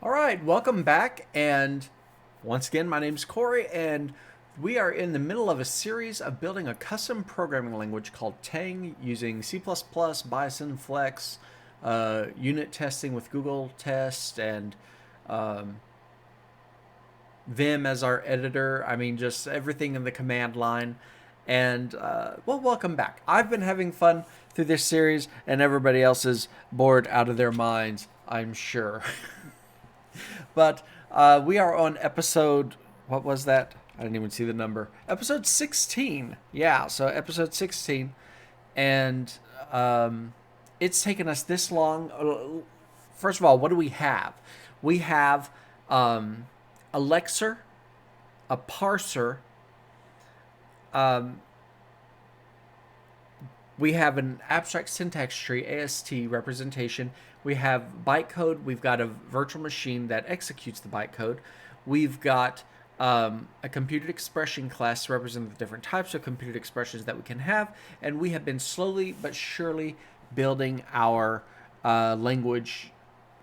All right, welcome back. And once again, my name's Corey, and we are in the middle of a series of building a custom programming language called Tang using C++, Bison, Flex, unit testing with Google Test, and um, Vim as our editor. I mean, just everything in the command line. And, well, welcome back. I've been having fun through this series, and everybody else is bored out of their minds, I'm sure. But we are on episode, what was that? I didn't even see the number. Episode 16. Yeah, so episode 16. And it's taken us this long. First of all, what do we have? We have a lexer, a parser, we have an abstract syntax tree, AST representation. We have bytecode. We've got a virtual machine that executes the bytecode. We've got a computed expression class to represent the different types of computed expressions that we can have. And we have been slowly but surely building our language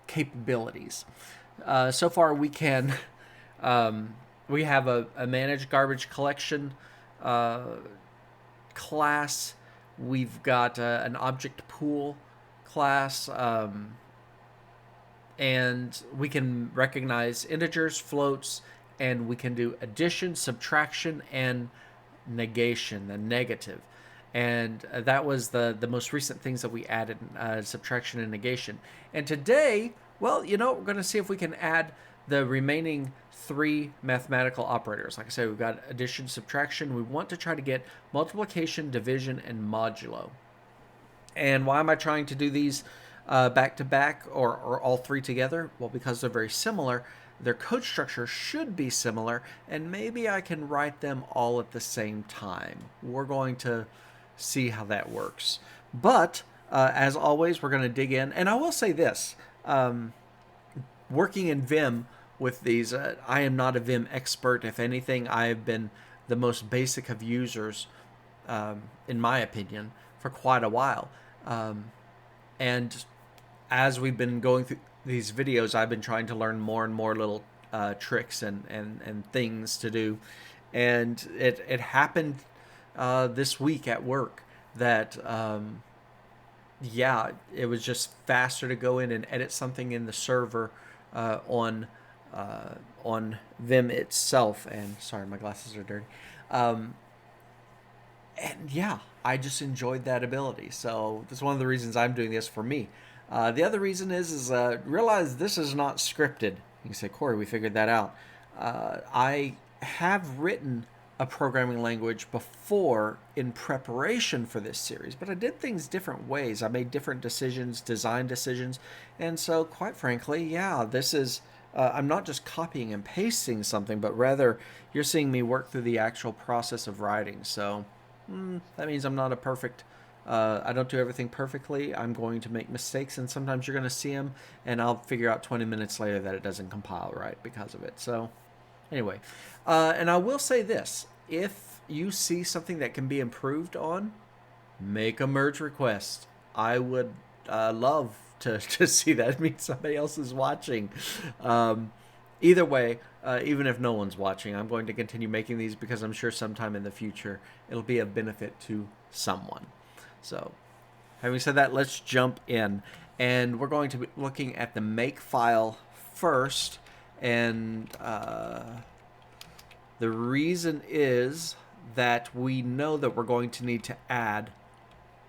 capabilities. So far, we can we have a managed garbage collection class. We've got an object pool class, and we can recognize integers, floats, and we can do addition, subtraction, and negation, the negative. And that was the most recent things that we added, subtraction and negation. And today, well, we're going to see if we can add the remaining three mathematical operators. Like I said, we've got addition, subtraction. We want to try to get multiplication, division, and modulo. And why am I trying to do these back to back or all three together? Well, because they're very similar. Their code structure should be similar, and maybe I can write them all at the same time. We're going to see how that works. But as always, we're going to dig in. And I will say this. Working in Vim with these, I am not a Vim expert. If anything, I have been the most basic of users, in my opinion, for quite a while. And as we've been going through these videos, I've been trying to learn more and more little tricks and things to do. And it happened this week at work that, yeah, it was just faster to go in and edit something in the server on Vim itself. And sorry, my glasses are dirty. And yeah, I just enjoyed that ability. So that's one of the reasons I'm doing this for me. The other reason is realize this is not scripted. You can say, Corey, we figured that out. I have written a programming language before in preparation for this series, but I did things different ways. I made different decisions, design decisions, and so quite frankly, yeah, this is I'm not just copying and pasting something, but rather you're seeing me work through the actual process of writing. So that means I'm not a perfect. I don't do everything perfectly. I'm going to make mistakes, and sometimes you're going to see them, and I'll figure out 20 minutes later that it doesn't compile right because of it. So anyway, and I will say this. If you see something that can be improved on, make a merge request. I would love to see that. It means somebody else is watching. Either way, even if no one's watching, I'm going to continue making these because I'm sure sometime in the future it'll be of benefit to someone. So, having said that, let's jump in. And we're going to be looking at the make file first. And the reason is that we know that we're going to need to add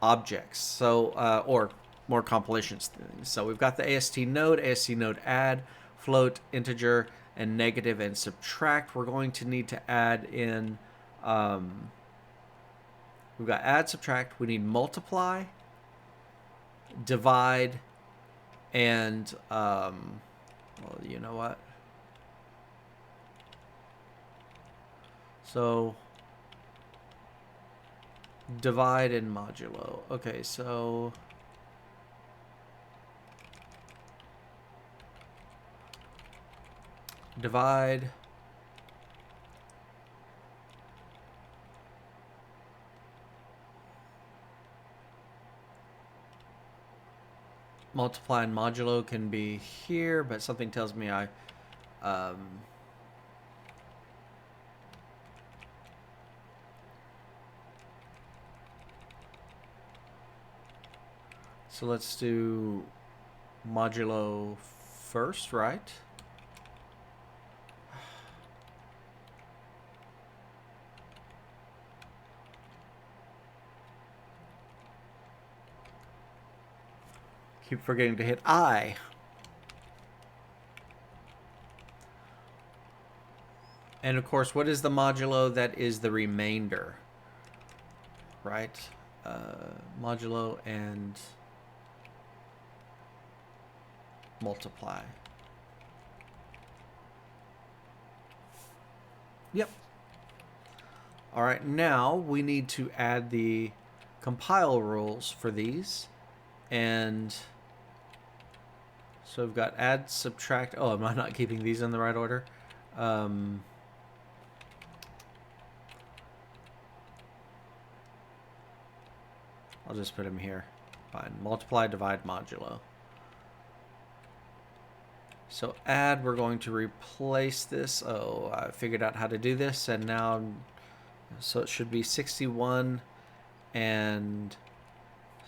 objects. So, or more compilations. So we've got the AST node add, float, integer, and negative and subtract. We're going to need to add in, we've got add, subtract. We need multiply, divide, and, well, you know what? So divide and modulo. Okay, so divide, multiply and modulo can be here, but something tells me I so let's do modulo first, right? Keep forgetting to hit I. And of course, what is the modulo? That is the remainder, right? Modulo and multiply. Yep. All right, now we need to add the compile rules for these. And so we've got add, subtract. Oh, am I not keeping these in the right order? I'll just put them here. Fine. Multiply, divide, modulo. So add, we're going to replace this. Oh, I figured out how to do this, and now, so it should be 61 and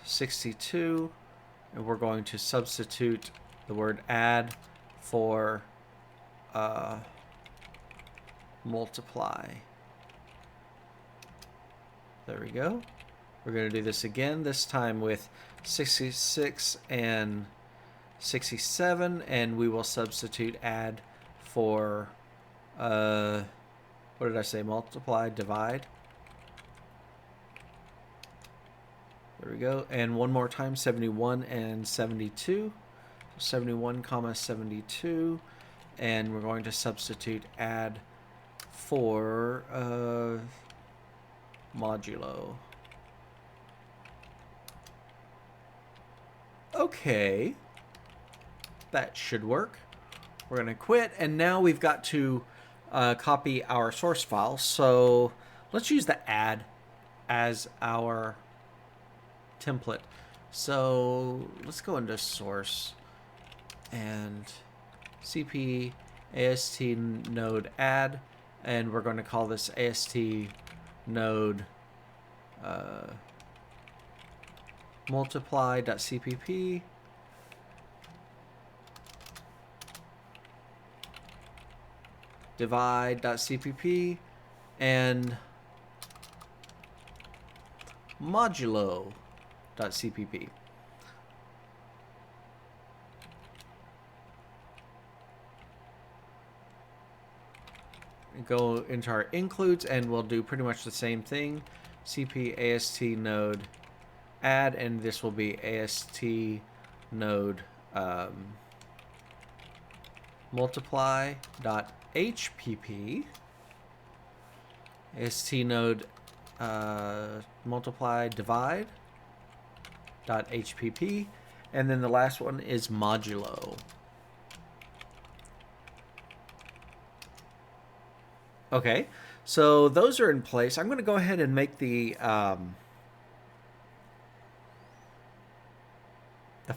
62, and we're going to substitute the word add for multiply. There we go. We're going to do this again, this time with 66 and 67, and we will substitute add for, what did I say, multiply, divide. There we go. And one more time, 71 and 72. 71 comma 72. And we're going to substitute add for modulo. Okay. That should work. We're going to quit. And now we've got to copy our source file. So let's use the add as our template. So let's go into source and cp ast node add, and we're going to call this ast node multiply.cpp divide.cpp and modulo.cpp. Go into our includes, and we'll do pretty much the same thing. cp ast node add, and this will be ast node multiply.hpp, ast node multiply divide.hpp, and then the last one is modulo. Okay, so those are in place. I'm going to go ahead and make the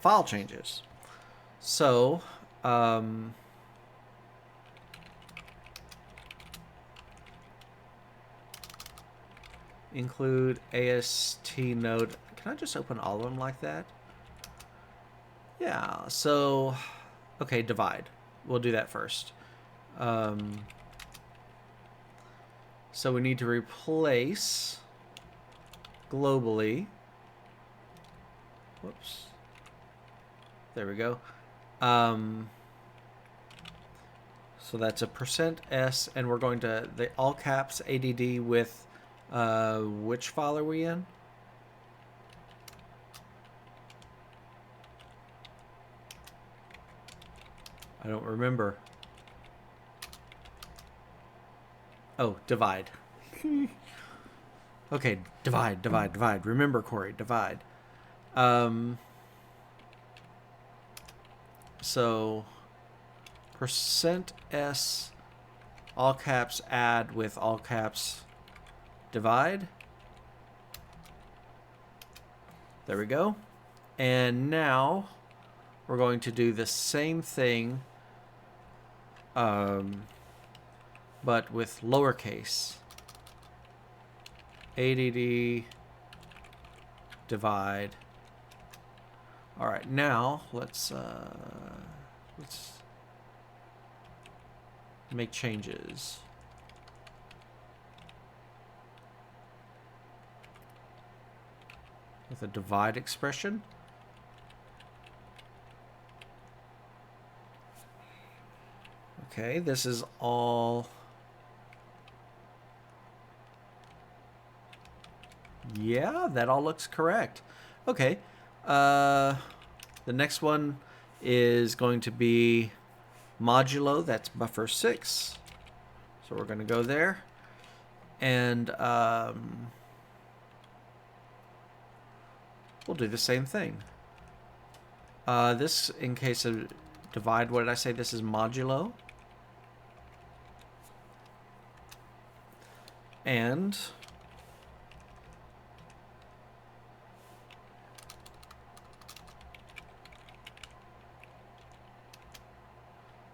file changes. So include ast node. Can I just open all of them like that? Yeah, so okay, divide. We'll do that first. So we need to replace globally. Whoops. There we go. So that's a %s, and we're going to the all caps add with which file are we in? I don't remember. Oh, divide. Okay, divide. Remember, Corey, divide. So %s all caps add with all caps divide. There we go. And now we're going to do the same thing, but with lowercase. ADD divide. All right, now let's make changes. With a divide expression. Okay, this is all. Yeah, that all looks correct. Okay, the next one is going to be modulo. That's buffer 6. So we're going to go there, and we'll do the same thing. This, in case of divide, what did I say? This is modulo. And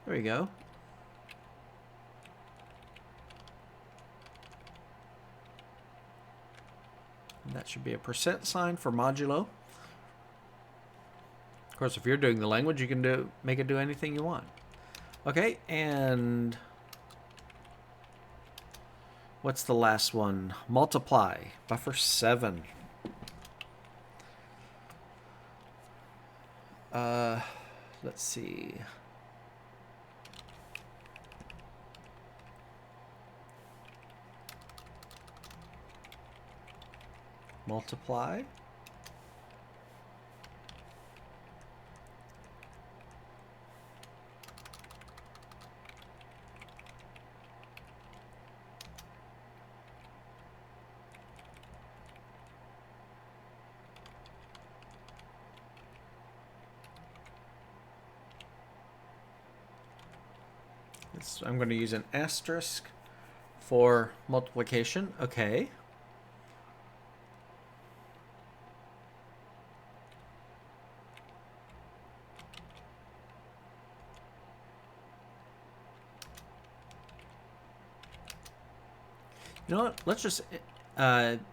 there we go. And that should be a percent sign for modulo. Of course, if you're doing the language, you can make it do anything you want. Okay, and what's the last one? Multiply, buffer 7. Let's see. Multiply. I'm going to use an asterisk for multiplication. Okay. You know what? Let's just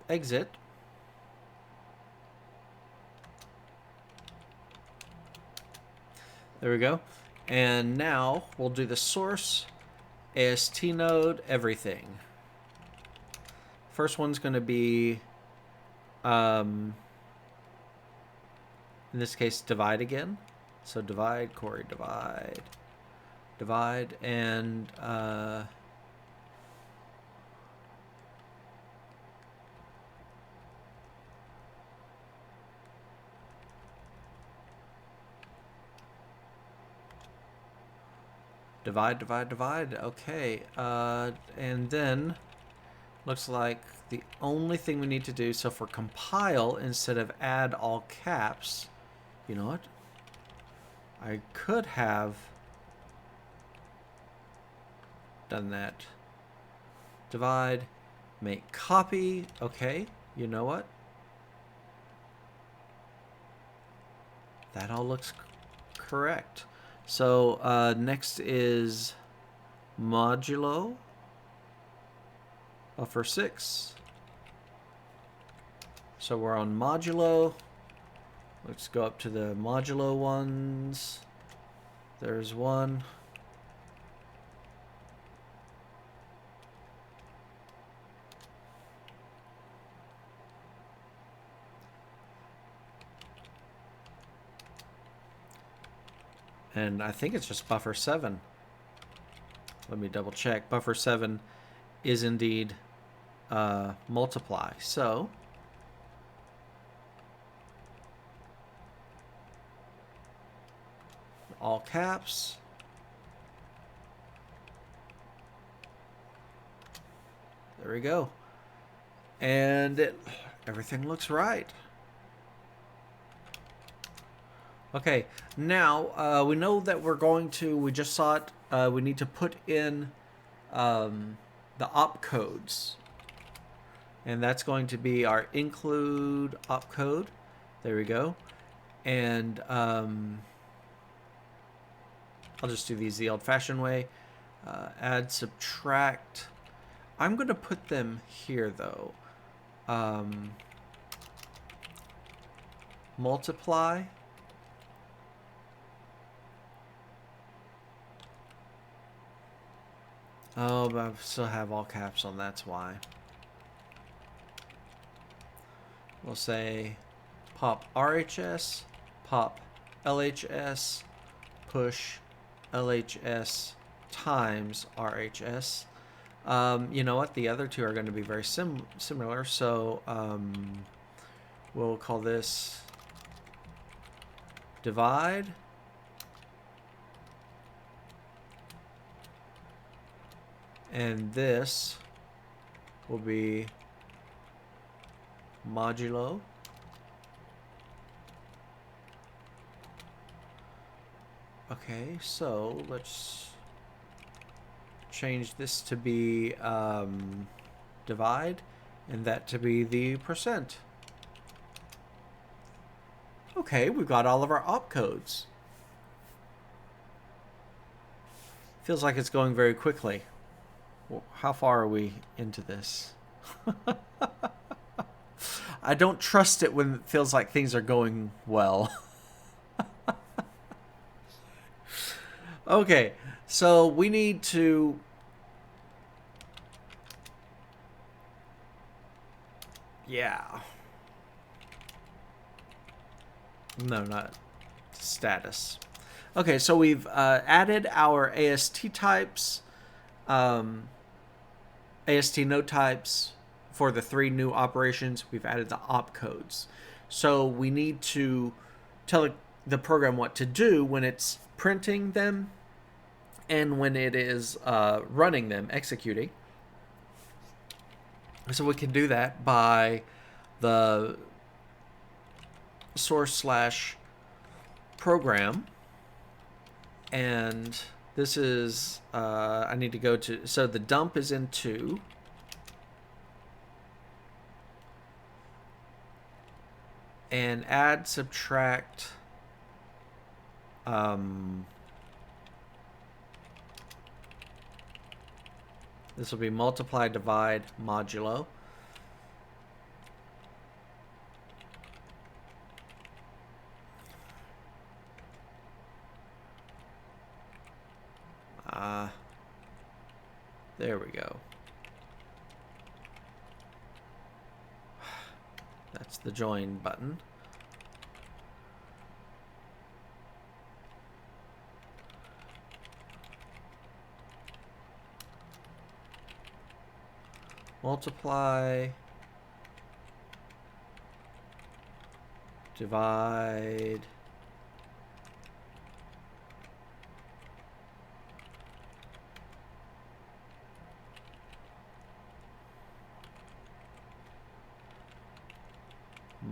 exit. There we go. And now we'll do the source, AST node, everything. First one's going to be, in this case, divide again. So divide, Corey, divide, and divide. Okay, and then looks like the only thing we need to do, so for compile, instead of add all caps, you know what? I could have done that. Divide, make copy. Okay, you know what? That all looks correct. So next is modulo, buffer 6. So we're on modulo. Let's go up to the modulo ones. There's one. And I think it's just buffer 7. Let me double check. Buffer 7 is indeed multiply. So all caps. There we go. And everything looks right. Okay, now we know that we're going to, we just saw it, we need to put in the opcodes. And that's going to be our include opcode. There we go. And I'll just do these the old-fashioned way. Add, subtract. I'm going to put them here, though. Multiply. Oh, but I still have all caps on, that's why. We'll say pop RHS, pop LHS, push LHS times RHS. You know what? The other two are going to be very similar, so we'll call this divide. And this will be modulo. Okay, so let's change this to be divide, and that to be the percent. Okay, we've got all of our opcodes. Feels like it's going very quickly. Well, how far are we into this? I don't trust it when it feels like things are going well. Okay, so we need to... Yeah. No, not status. Okay, so we've added our AST types, AST node types for the 3 new operations. We've added the opcodes. So we need to tell the program what to do when it's printing them and when it is running them, executing. So we can do that by the source/program, and this is I need to go to, so the dump is in 2, and add, subtract, this will be multiply, divide, modulo. There we go. That's the join button. Multiply, divide,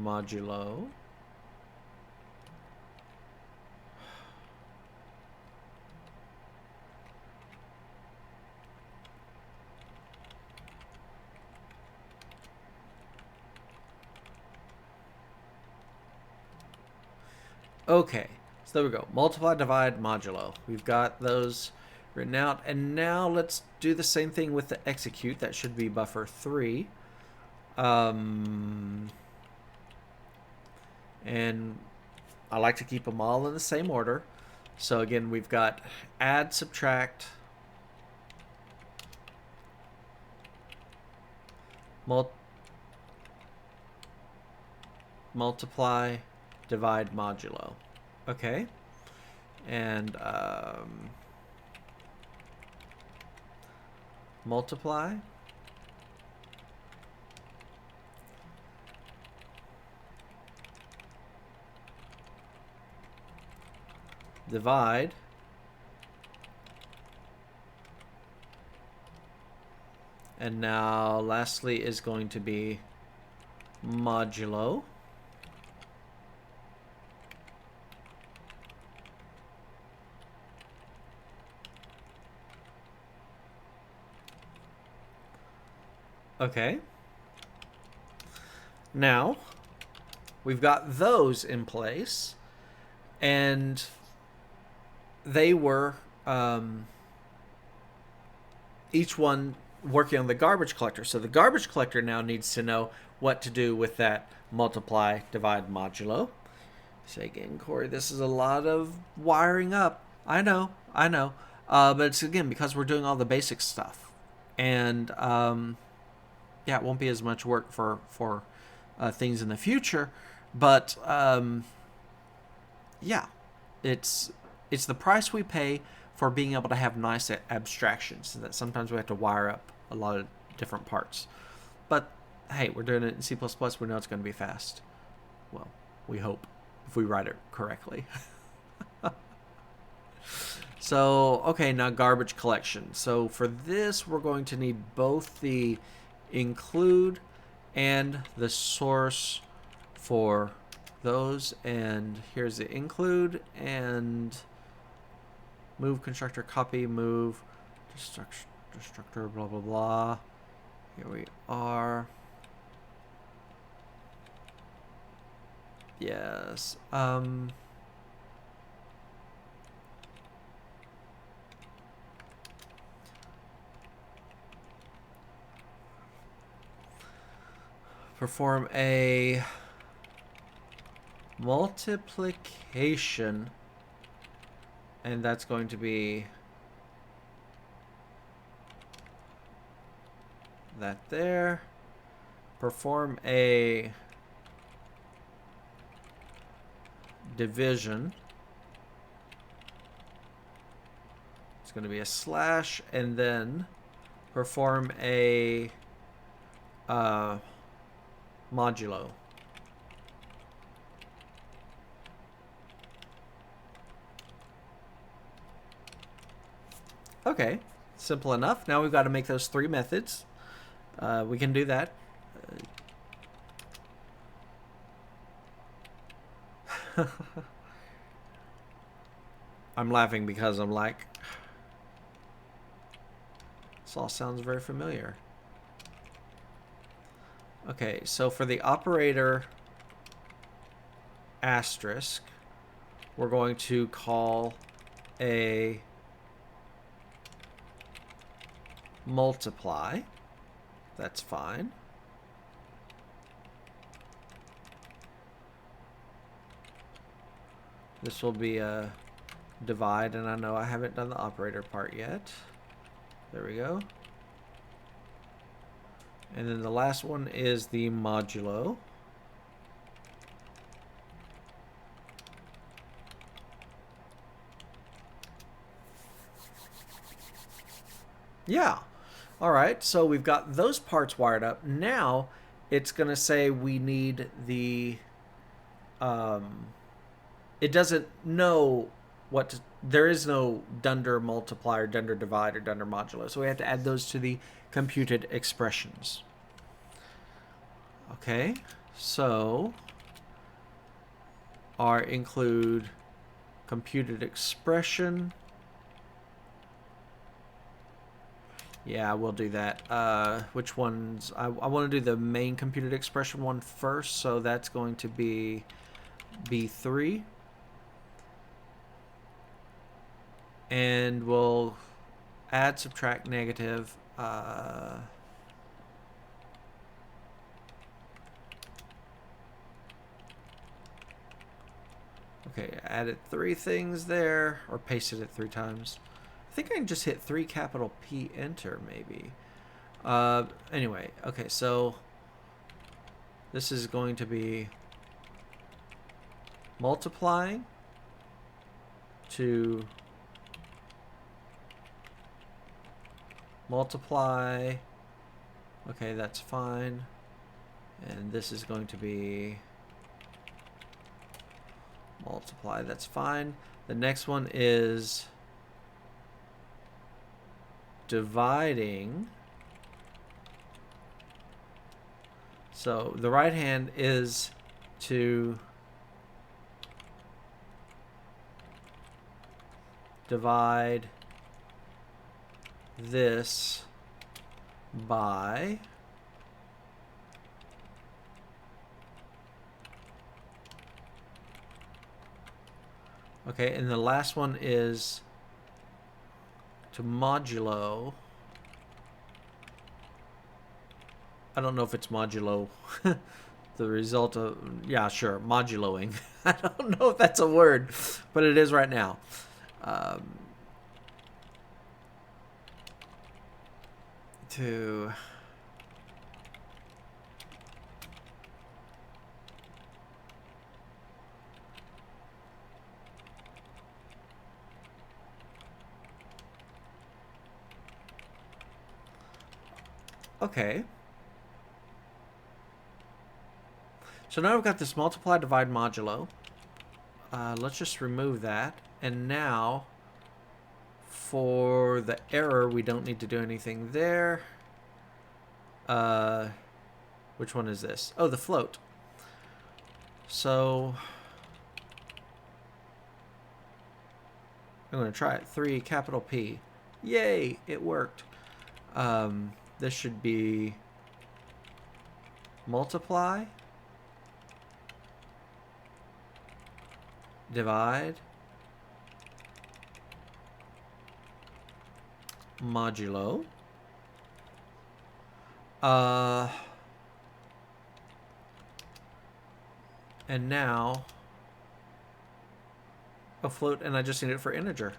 modulo. Okay, so there we go. Multiply, divide, modulo. We've got those written out. And now let's do the same thing with the execute. That should be buffer 3. And I like to keep them all in the same order. So again, we've got add, subtract, multiply, divide, modulo. Okay. And multiply, divide, and now lastly is going to be modulo. Okay. Now we've got those in place, and they were each one working on the garbage collector. So the garbage collector now needs to know what to do with that multiply, divide, modulo. Say again, Corey, this is a lot of wiring up. I know. But it's, again, because we're doing all the basic stuff. And yeah, it won't be as much work for things in the future. But yeah, it's the price we pay for being able to have nice abstractions. That sometimes we have to wire up a lot of different parts. But hey, we're doing it in C++. We know it's going to be fast. Well, we hope, if we write it correctly. So, okay, now garbage collection. So for this, we're going to need both the include and the source for those. And here's the include, and move constructor, copy, move destructor, blah, blah, blah. Here we are. Yes. Perform a multiplication, and that's going to be that there. Perform a division. It's going to be a slash, and then perform a modulo. Okay, simple enough. Now we've got to make those three methods. We can do that. I'm laughing because I'm like, this all sounds very familiar. Okay, so for the operator asterisk, we're going to call a multiply. That's fine. This will be a divide, and I know I haven't done the operator part yet. There we go. And then the last one is the modulo. Yeah. All right, so we've got those parts wired up. Now it's going to say we need the... it doesn't know what to... There is no dunder multiply or dunder divide or dunder modulo, so we have to add those to the computed expressions. Okay, so our include computed expression. Yeah, we'll do that. Which ones? I want to do the main computed expression one first, so that's going to be B3. And we'll add, subtract, negative. Okay, added 3 things there, or pasted it 3 times. I think I can just hit 3 capital P enter maybe. Anyway, okay, so this is going to be multiplying to multiply. Okay, that's fine. And this is going to be multiply. That's fine. The next one is dividing. So the right hand is to divide this by Okay, and the last one is to modulo. I don't know if it's modulo. The result of, yeah, sure, moduloing. I don't know if that's a word, but it is right now. To okay. So now I've got this multiply, divide, modulo. Let's just remove that. And now, for the error, we don't need to do anything there. Which one is this? Oh, the float. So I'm going to try it. 3 capital P. Yay, it worked. This should be multiply, divide, modulo. And now a float, and I just need it for integer.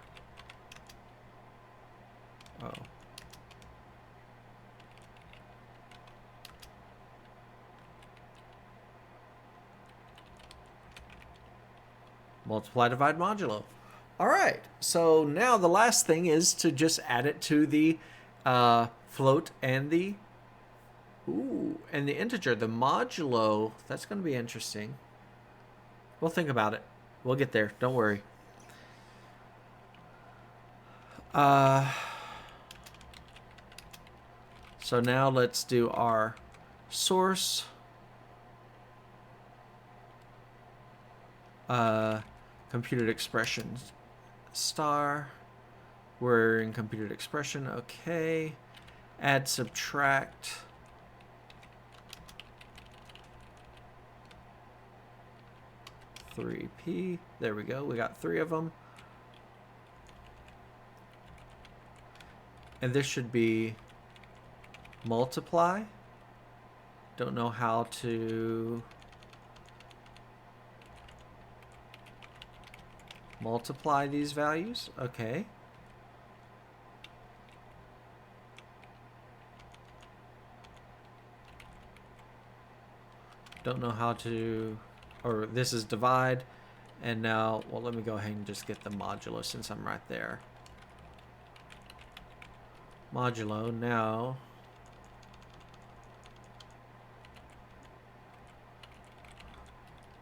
Oh. Multiply, divide, modulo. All right, so now the last thing is to just add it to the float and the integer. The modulo, that's going to be interesting. We'll think about it. We'll get there. Don't worry. So now let's do our source. Computed expression star. We're in computed expression. Okay. Add, subtract. P. There we go. We got 3 of them. And this should be multiply. Don't know how to multiply these values. Okay. Don't know how to, or this is divide. And now, well, let me go ahead and just get the modulo since I'm right there. Modulo now.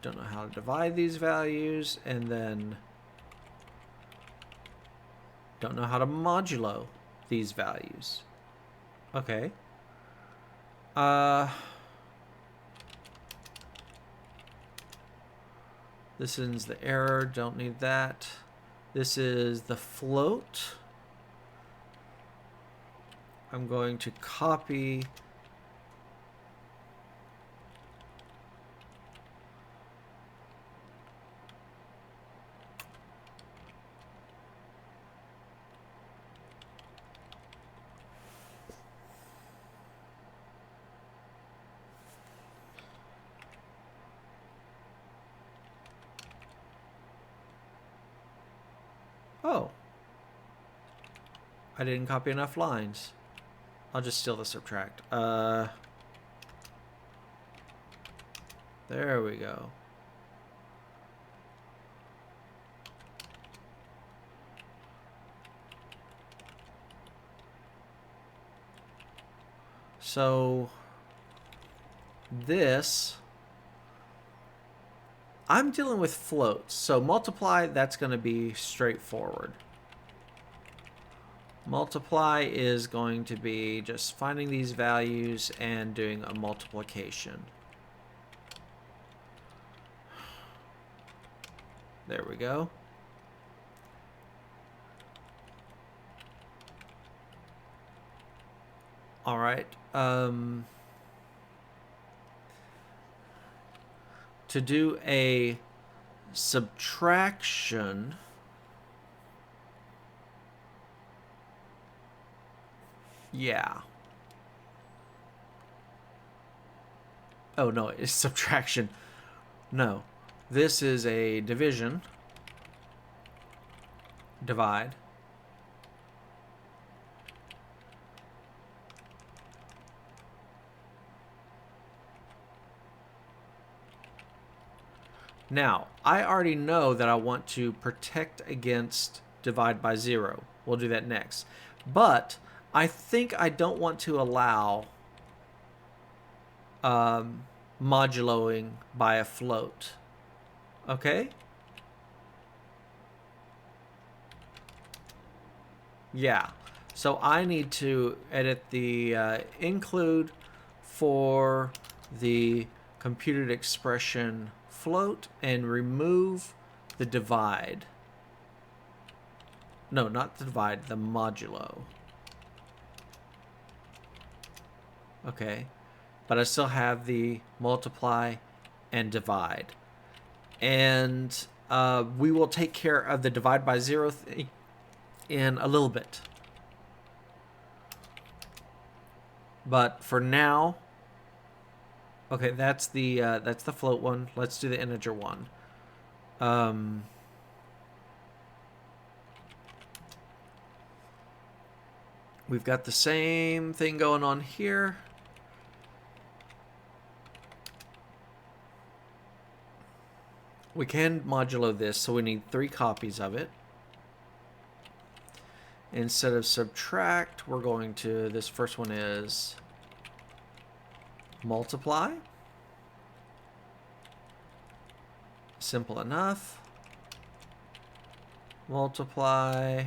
Don't know how to divide these values, and then don't know how to modulo these values. Okay. This is the error, don't need that. This is the float. I'm going to copy oh, I didn't copy enough lines. I'll just steal the subtract. There we go. So this, I'm dealing with floats. So multiply, that's going to be straightforward. Multiply is going to be just finding these values and doing a multiplication. There we go. All right. To do a subtraction yeah. Oh no, it's subtraction. No. This is a division. Divide. Now, I already know that I want to protect against divide by 0. We'll do that next. But I think I don't want to allow moduloing by a float. Okay? Yeah. So I need to edit the include for the computed expression float and remove the divide. No, not the divide, the modulo. Okay. But I still have the multiply and divide. And we will take care of the divide by 0 thing in a little bit. But for now, okay, that's the float one. Let's do the integer one. We've got the same thing going on here. We can modulo this, so we need 3 copies of it. Instead of subtract, we're going to, this first one is multiply. Simple enough. Multiply.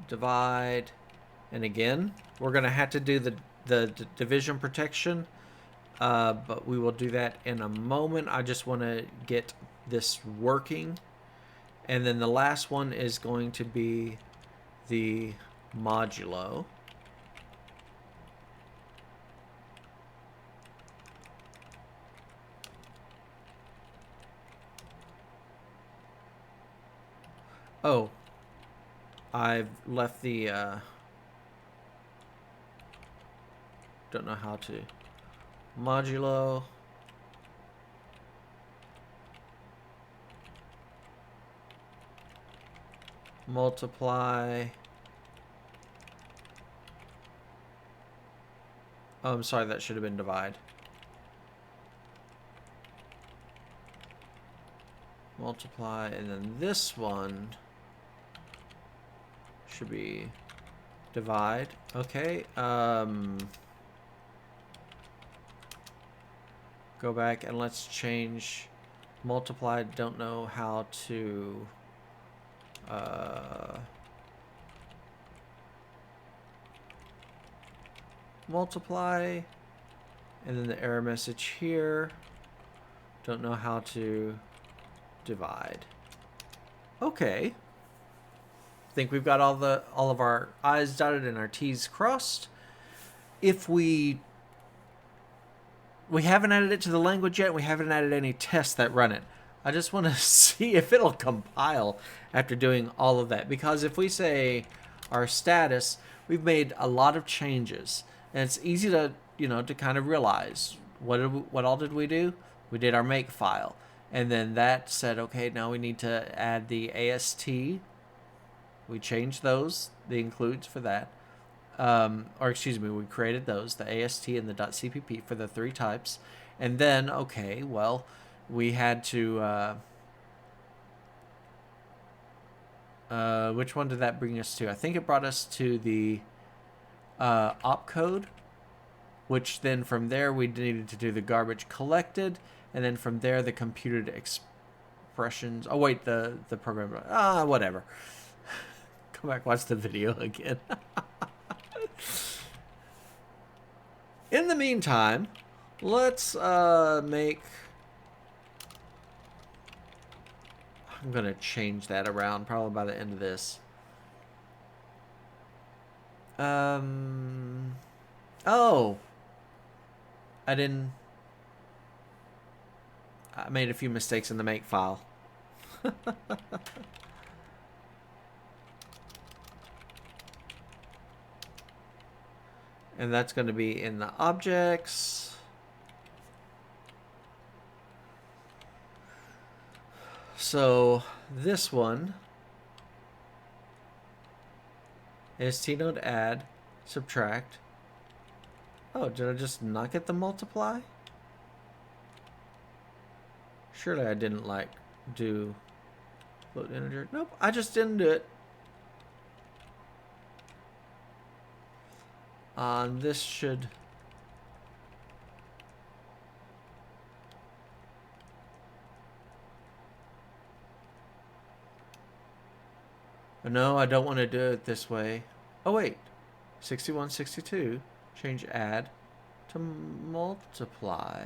Divide. And again, we're going to have to do the division protection, but we will do that in a moment. I just want to get this working. And then the last one is going to be the modulo. Oh, I've left the don't know how to modulo multiply. Oh, I'm sorry, that should have been divide. Multiply, and then this one should be divide. Okay. Go back and let's change multiply. Don't know how to multiply, and then the error message here. Don't know how to divide. Okay. I think we've got all of our I's dotted and our T's crossed. If we haven't added it to the language yet, we haven't added any tests that run it. I just want to see if it'll compile after doing all of that. Because if we say our status, we've made a lot of changes. And it's easy to, to kind of realize what all did we do? We did our make file. And then that said, okay, now we need to add the AST. We changed those, the includes for that. Or excuse me, we created those, the AST and the .cpp for the 3 types. And then, okay, well, we had to, which one did that bring us to? I think it brought us to the opcode, which then from there we needed to do the garbage collected, and then from there the computed expressions. Oh wait, the program, whatever. Go back, watch the video again. In the meantime, let's make I'm going to change that around probably by the end of this. Oh, I made a few mistakes in the make file. And that's going to be in the objects. So this one, stnode add, subtract. Oh, did I just not get the multiply? Surely I didn't do float integer. Nope, I just didn't do it. This should... No, I don't want to do it this way. Oh, wait. 61, 62. Change add to multiply.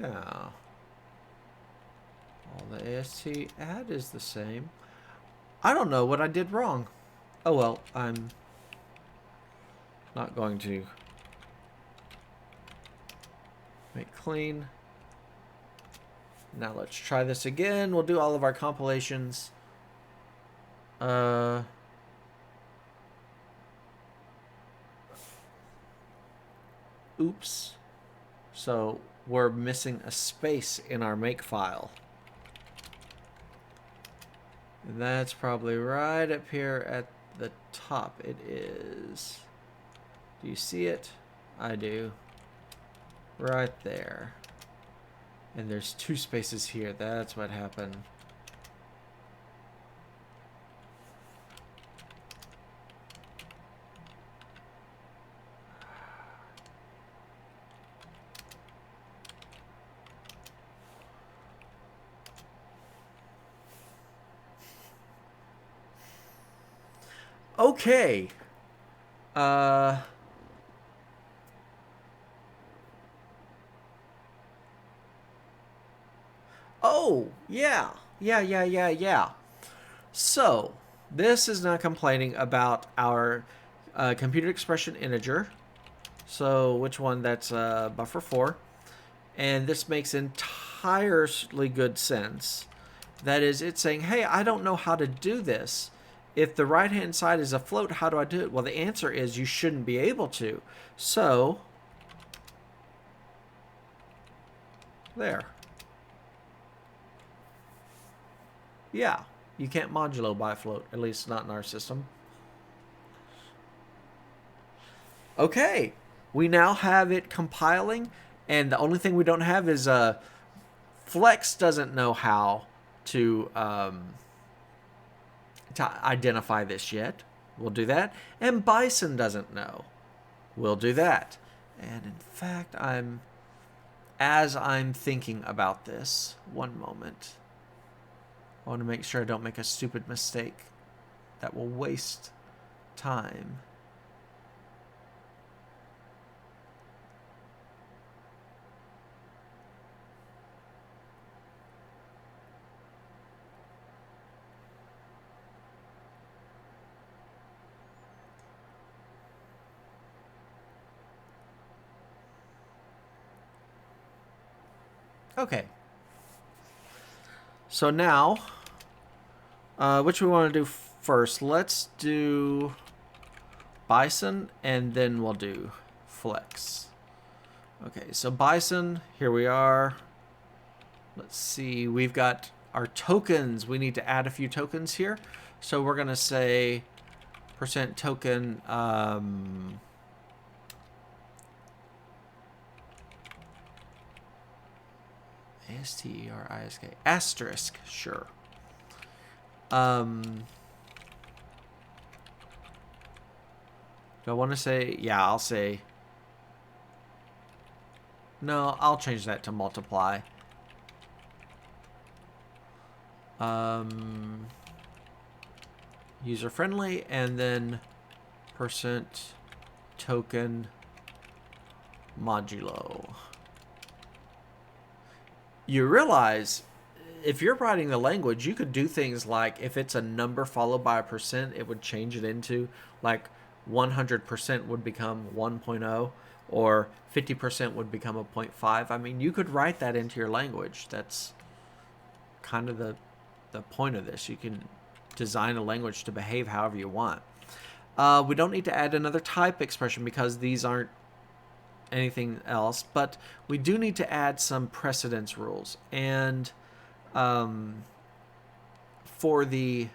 Yeah. All the AST add is the same. I don't know what I did wrong. Oh well, I'm not going to make clean. Now let's try this again. We'll do all of our compilations. Oops. So we're missing a space in our make file. And that's probably right up here at the top. It is. Do you see it? I do. Right there. And there's 2 spaces here. That's what happened. Okay. Oh, yeah. Yeah. So, this is not complaining about our computer expression integer. So, which one? That's buffer 4. And this makes entirely good sense. That is, it's saying, hey, I don't know how to do this. If the right-hand side is a float, how do I do it? Well, the answer is you shouldn't be able to. So, there. Yeah, you can't modulo by float, at least not in our system. Okay, we now have it compiling, and the only thing we don't have is Flex doesn't know how to identify this yet. We'll do that. And Bison doesn't know. We'll do that. And in fact, as I'm thinking about this, one moment. I want to make sure I don't make a stupid mistake that will waste time. Okay. So now, which we want to do first? Let's do Bison, and then we'll do Flex. Okay, so Bison, here we are. Let's see, we've got our tokens. We need to add a few tokens here. So we're going to say %token ASTERISK asterisk, sure. Do I want to say, yeah, I'll say, no, I'll change that to multiply. User friendly, and then percent token modulo. You realize if you're writing the language, you could do things like if it's a number followed by a percent, it would change it into like 100% would become 1.0 or 50% would become a 0.5. I mean, you could write that into your language. That's kind of the point of this. You can design a language to behave however you want. We don't need to add another type expression because these aren't anything else, but we do need to add some precedence rules. And for the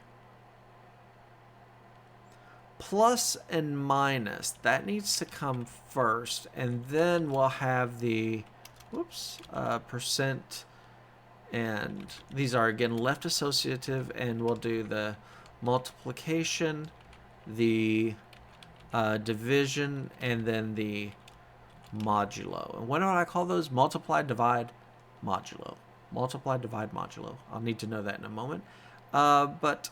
plus and minus, that needs to come first, and then we'll have the percent, and these are again left associative, and we'll do the multiplication, the division, and then the modulo. And what do I call those? Multiply, divide, modulo. Multiply, divide, modulo. I'll need to know that in a moment. But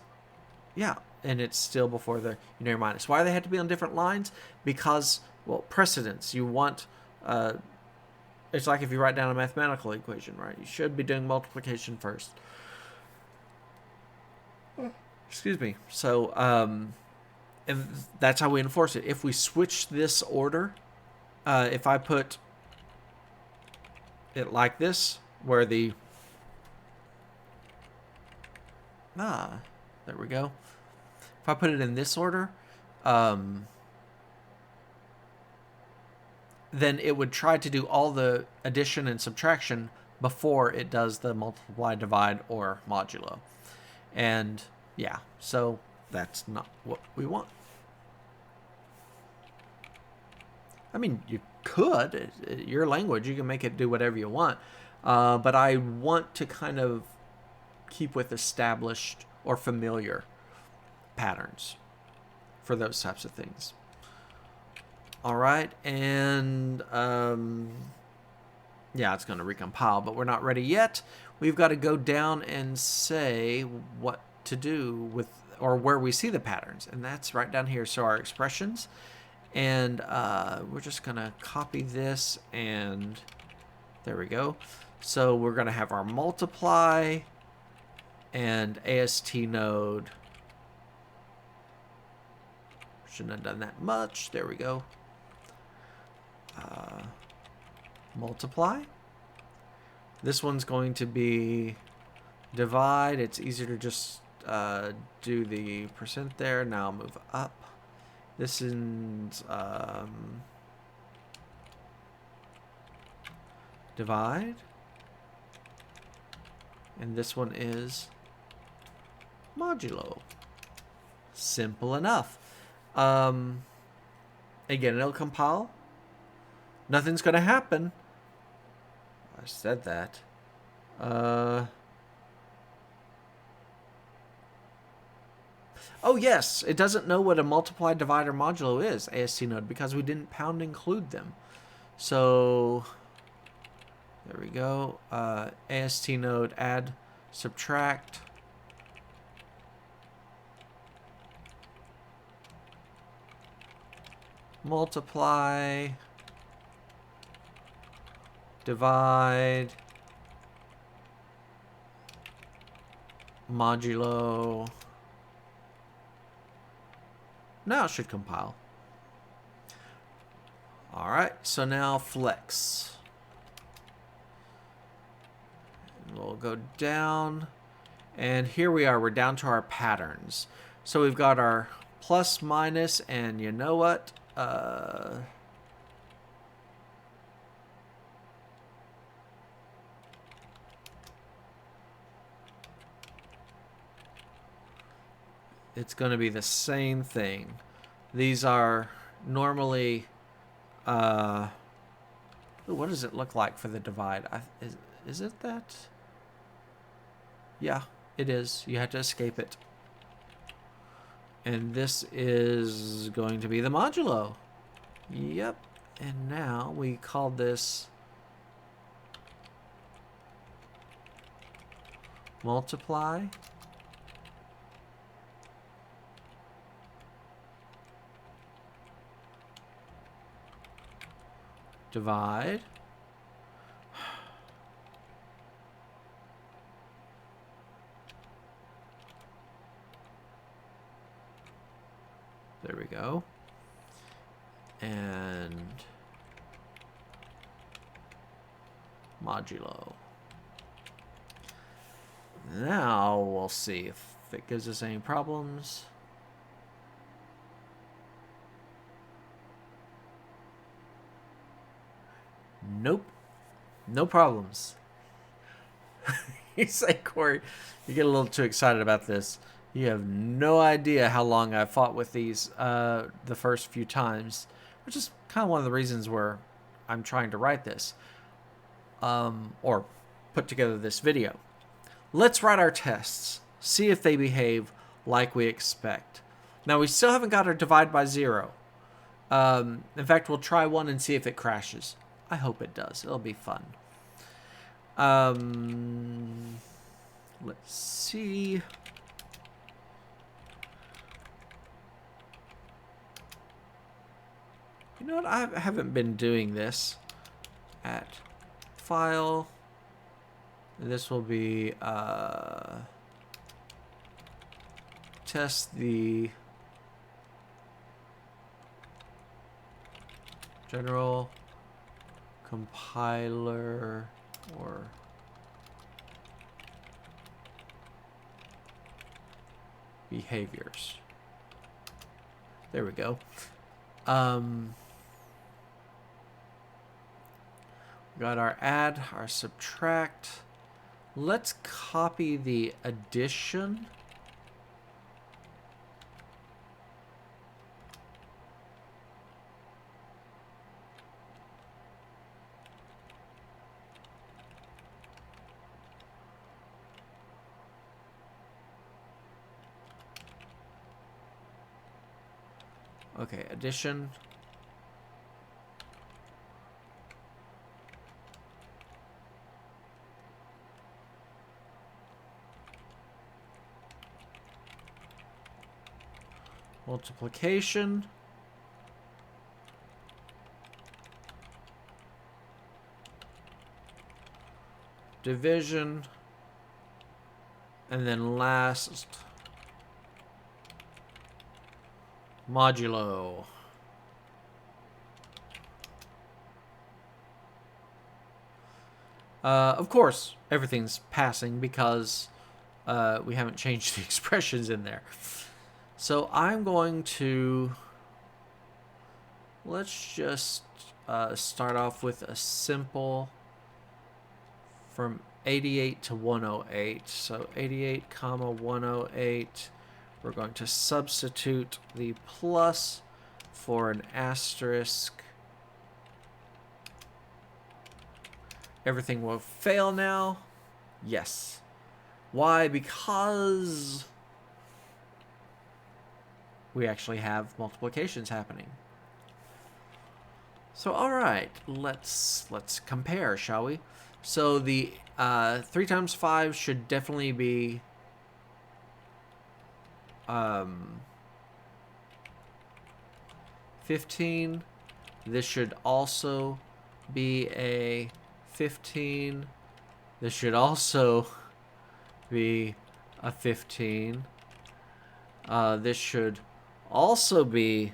yeah, and it's still before the unary minus. Why do they have to be on different lines? Because, well, precedence. You want, it's like if you write down a mathematical equation, right? You should be doing multiplication first. Excuse me. So, and that's how we enforce it. If we switch this order, if I put it like this, where the there we go. If I put it in this order, then it would try to do all the addition and subtraction before it does the multiply, divide, or modulo. And yeah, so that's not what we want. I mean, you could. Your language, you can make it do whatever you want. But I want to kind of keep with established or familiar patterns for those types of things. All right, and yeah, it's going to recompile, but we're not ready yet. We've got to go down and say what to do with, or where we see the patterns, and that's right down here. So our expressions, and we're just going to copy this, and there we go. So we're going to have our multiply and AST node. Shouldn't have done that much. There we go. Multiply. This one's going to be divide. It's easier to just do the percent there. Now I'll move up. This is divide. And this one is modulo. Simple enough. Again, it'll compile. Nothing's going to happen. I said that. Oh, yes. It doesn't know what a multiply, divide, or modulo is, AST node, because we didn't pound include them. So there we go. AST node add, subtract. Multiply, divide, modulo. Now it should compile. All right, so now flex. We'll go down, and here we are. We're down to our patterns. So we've got our plus, minus, and you know what? It's going to be the same thing. These are normally, what does it look like for the divide? Is it that? Yeah, it is. You have to escape it. And this is going to be the modulo. Yep. And now we call this multiply. Divide. There we go. And modulo. Now we'll see if it gives us any problems. Nope. No problems. You say, Corey, you get a little too excited about this. You have no idea how long I fought with these the first few times, which is kind of one of the reasons where I'm trying to write this or put together this video. Let's write our tests, see if they behave like we expect. Now, we still haven't got our divide by 0. In fact, we'll try one and see if it crashes. I hope it does. It'll be fun. Let's see. You know what? I haven't been doing this. At file. This will be test the general compiler or behaviors. There we go. Got our add, our subtract. Let's copy the addition. Okay, addition. Multiplication. Division. And then last, modulo. Of course, everything's passing because we haven't changed the expressions in there. So I'm going to, let's just start off with a simple from 88 to 108. So 88 comma 108. We're going to substitute the plus for an asterisk. Everything will fail now. Yes. Why? Because we actually have multiplications happening. So all right, let's compare, shall we? So the 3 times 5 should definitely be 15. This should also be a 15. This should also be a 15. This should also be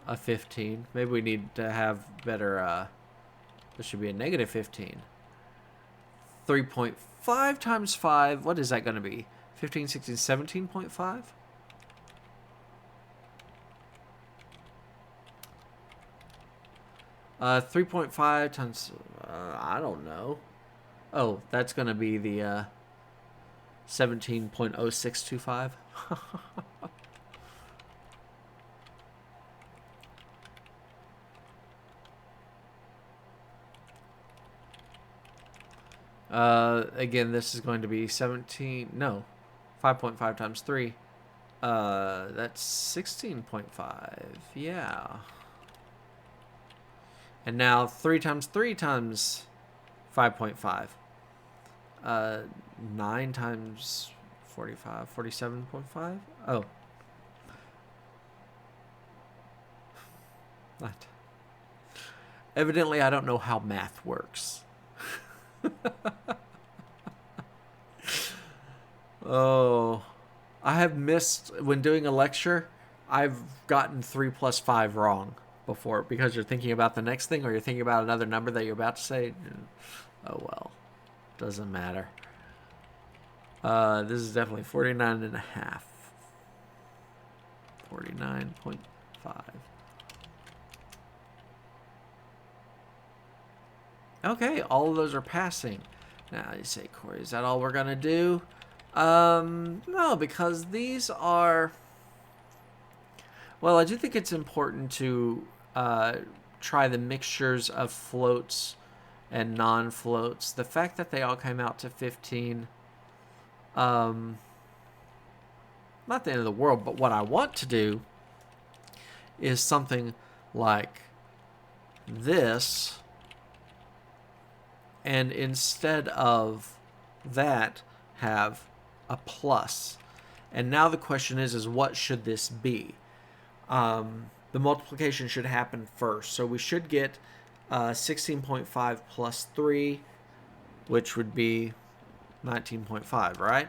a 15. Maybe we need to have better, this should be a negative 15. 3.5 times 5, what is that going to be? 15, 16, 17.5? Uh, 3.5 times, I don't know. Oh, that's going to be the 17.0625. Again, this is going to be 17, no, 5.5 times 3. That's 16.5. Yeah. And now 3 times 3 times 5.5. 9 times 45, 47.5. Oh. What? Evidently, I don't know how math works. Oh. I have missed, when doing a lecture, I've gotten 3 plus 5 wrong before because you're thinking about the next thing or you're thinking about another number that you're about to say. Oh well. Doesn't matter. This is definitely 49 and a half. 49.5. Okay, all of those are passing. Now you say, Corey, is that all we're gonna do? No, because these are... Well, I do think it's important to try the mixtures of floats and non-floats. The fact that they all came out to 15, not the end of the world, but what I want to do is something like this, and instead of that, have a plus. And now the question is what should this be? The multiplication should happen first. So we should get 16.5 plus 3, which would be 19.5, right?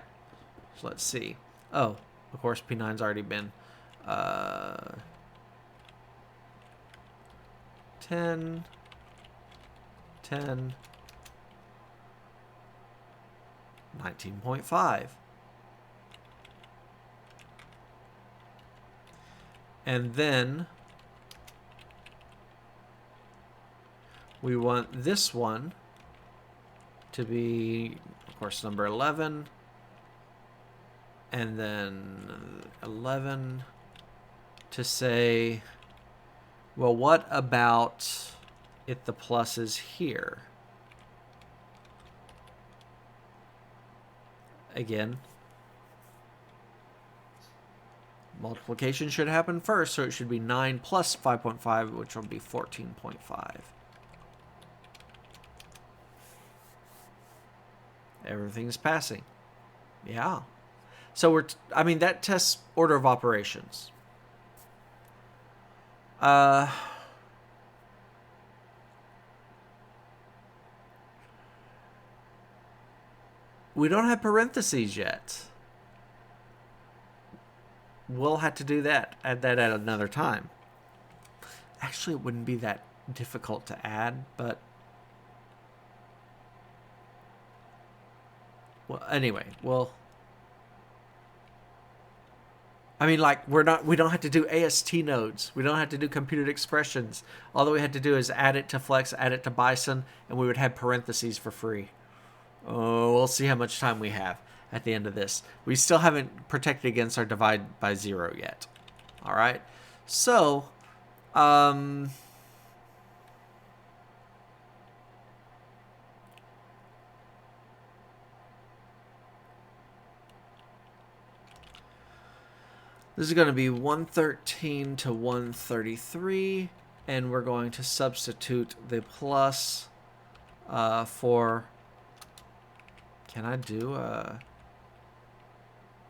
So let's see. Oh, of course, P9's already been 10, 10, 19.5. And then we want this one to be, of course, number 11. And then 11 to say, well, what about if the plus is here? Again, multiplication should happen first, so it should be 9 plus 5.5, which will be 14.5. Everything's passing. Yeah. So I mean, that tests order of operations. We don't have parentheses yet. We'll have to do that. Add that at another time. Actually, it wouldn't be that difficult to add, but... Well, anyway, well... I mean, like, we don't have to do AST nodes. We don't have to do computed expressions. All that we had to do is add it to Flex, add it to Bison, and we would have parentheses for free. Oh, we'll see how much time we have at the end of this. We still haven't protected against our divide by 0 yet. All right. So, this is going to be 113 to 133, and we're going to substitute the plus for... Can I do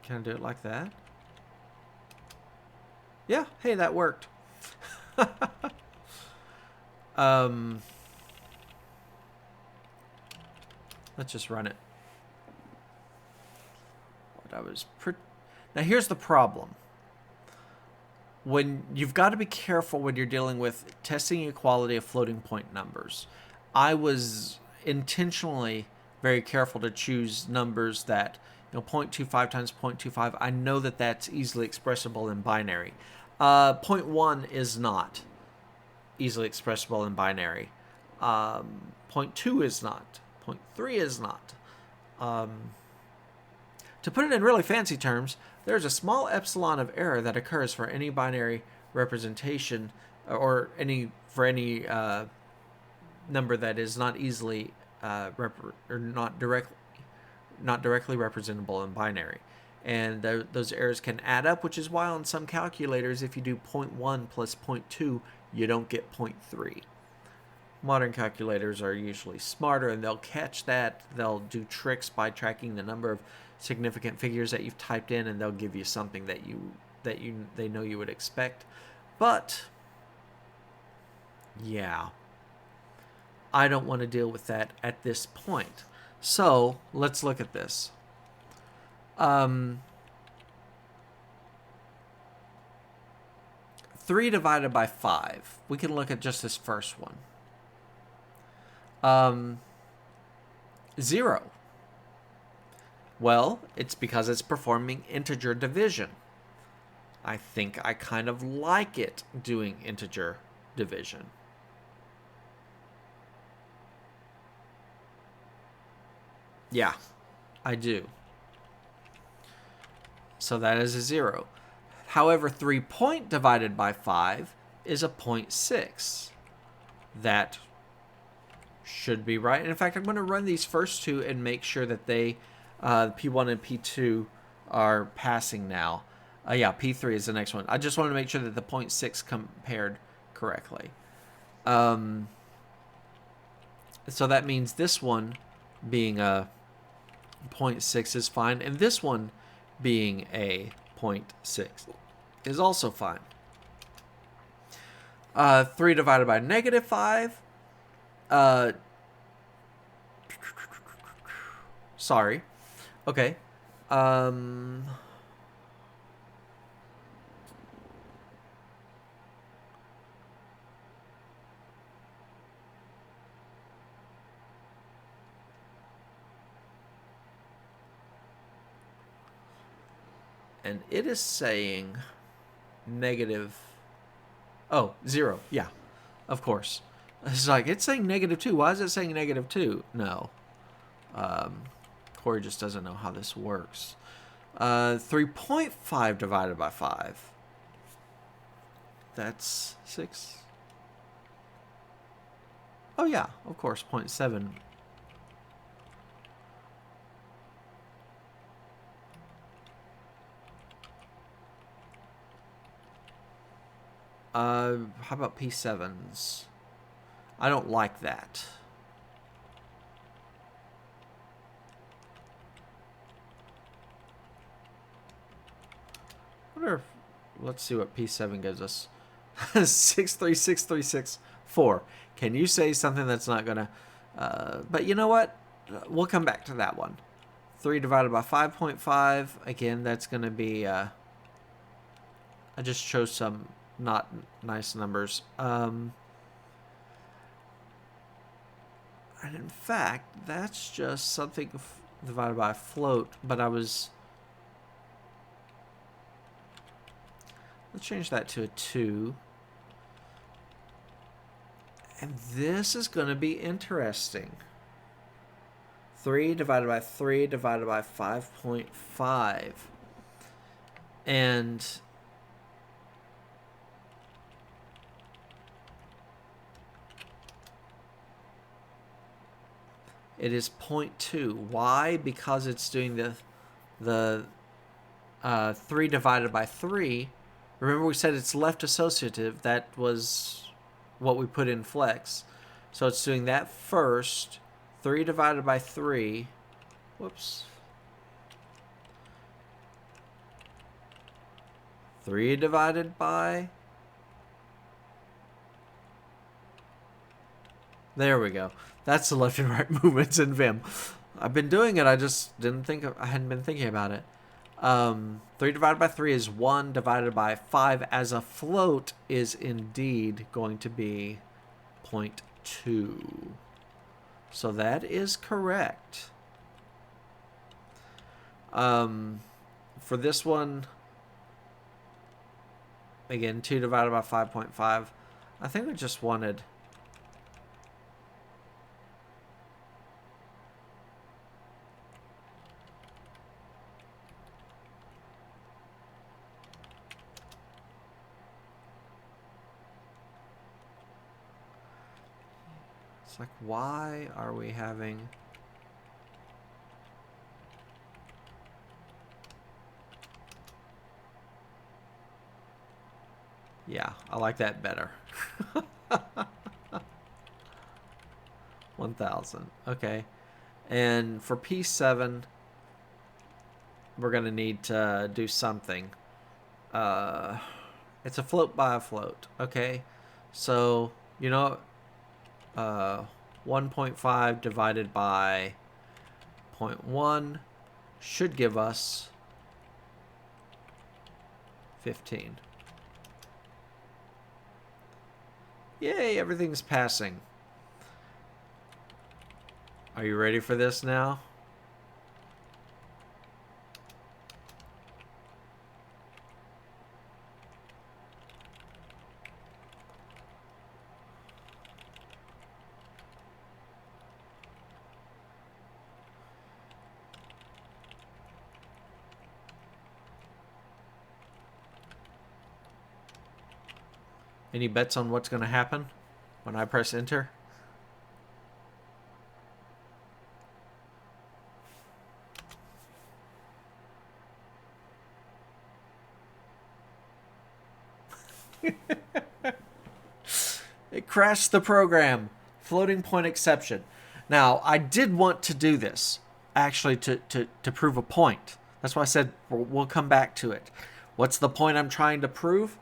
it like that? Yeah, hey, that worked. Let's just run it. Now here's the problem. When you've got to be careful when you're dealing with testing equality of floating point numbers. I was intentionally very careful to choose numbers that, 0.25 times 0.25. I know that that's easily expressible in binary. 0.1 is not easily expressible in binary. 0.2 is not. 0.3 is not. To put it in really fancy terms, there's a small epsilon of error that occurs for any binary representation or for any number that is not easily not directly representable in binary. And those errors can add up, which is why on some calculators, if you do 0.1 plus 0.2, you don't get 0.3. Modern calculators are usually smarter, and they'll catch that. They'll do tricks by tracking the number of significant figures that you've typed in, and they'll give you something that they know you would expect. But yeah, I don't want to deal with that at this point. So let's look at this. 3 divided by 5. We can look at just this first one. 0. Well, it's because it's performing integer division. I think I kind of like it doing integer division. Yeah, I do. So that is a 0. However, 3 point divided by 5 is a 0.6. That should be right. And in fact, I'm going to run these first two and make sure that they, P1 and P2, are passing now. Yeah, P3 is the next one. I just want to make sure that the 0.6 compared correctly. So that means this one being a 0.6 is fine, and this one being a 0.6 is also fine. 3 divided by negative 5. Sorry. Okay. And it is saying negative. Oh, 0. Yeah, of course. It's like, it's saying -2. Why is it saying -2? No. Corey just doesn't know how this works. 3.5 divided by 5. That's 6. Oh, yeah, of course, 0.7. How about P7s? I don't like that. Let's see what P7 gives us. 636364. Can you say something that's not gonna? But you know what? We'll come back to that one. 3 divided by 5.5. Again, that's gonna be. I just chose some not nice numbers. And in fact, that's just something divided by a float. But I was. Let's change that to a 2. And this is going to be interesting. 3 divided by 3 divided by 5.5. And it is 0.2. Why? Because it's doing the 3 divided by 3. Remember we said it's left associative. That was what we put in flex. So it's doing that first. 3 divided by 3. Whoops. 3 divided by. There we go. That's the left and right movements in Vim. I've been doing it. I just didn't think. I hadn't been thinking about it. 3 divided by 3 is 1 divided by 5 as a float is indeed going to be 0.2. So that is correct. For this one, again, 2 divided by 5.5. I think we just wanted. It's like, why are we having... Yeah, I like that better. 1,000. Okay. And for P7, we're going to need to do something. It's a float by a float. Okay. So, you know, 1.5 divided by 0.1 should give us 15. Yay, everything's passing. Are you ready for this now? Any bets on what's going to happen when I press enter? It crashed the program. Floating point exception. Now, I did want to do this, actually, to prove a point. That's why I said we'll come back to it. What's the point I'm trying to prove?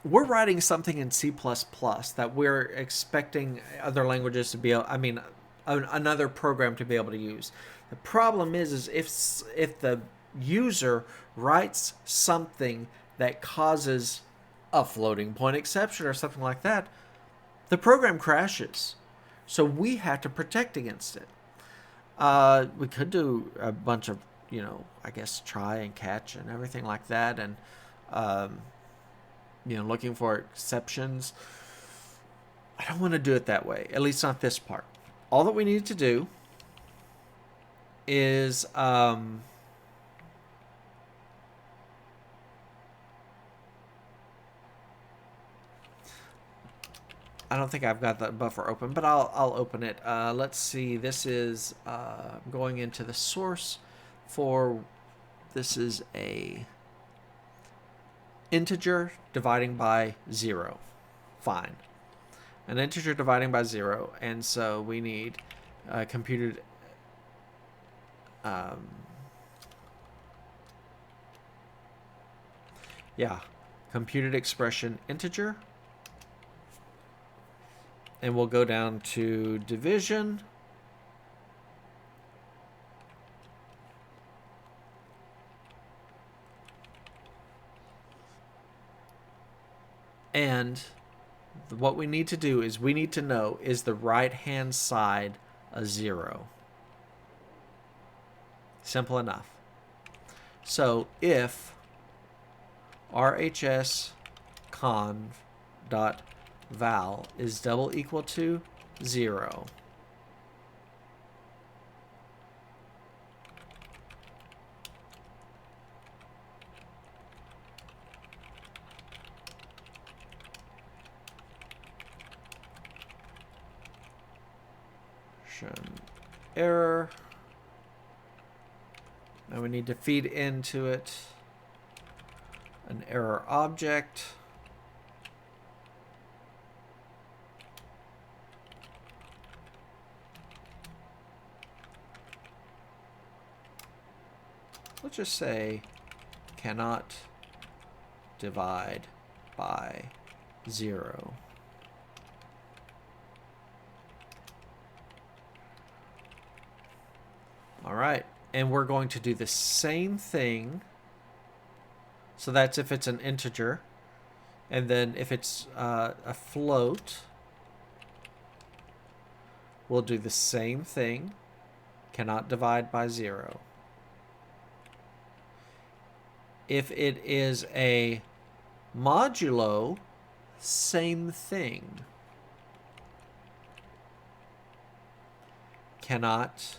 We're writing something in C++ that we're expecting other languages to be able, I mean, another program to be able to use. The problem is if the user writes something that causes a floating point exception or something like that, the program crashes. So we have to protect against it. We could do a bunch of, I guess try and catch and everything like that, and looking for exceptions. I don't want to do it that way, at least not this part. All that we need to do is I don't think I've got that buffer open, but I'll open it. Let's see. This is going into the source for. This is a integer dividing by 0. Fine. An integer dividing by 0, and so we need computed. Computed expression integer. And we'll go down to division. And what we need to do is we need to know, is the right-hand side a 0? Simple enough. So if RHS conv dot val is double equal to 0, error. Now we need to feed into it an error object. Let's just say cannot divide by 0. All right, and we're going to do the same thing. So that's if it's an integer. And then if it's a float, we'll do the same thing. Cannot divide by 0. If it is a modulo, same thing. Cannot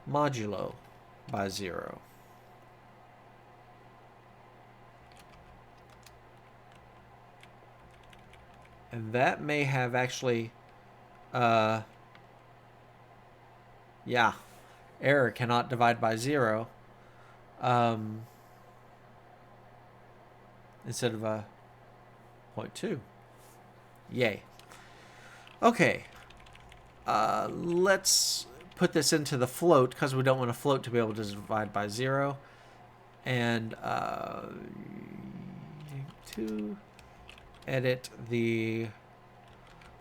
modulo by 0. And that may have actually, error cannot divide by 0. instead of a 0.2. Yay. Okay. Let's put this into the float because we don't want a float to be able to divide by 0. And to edit the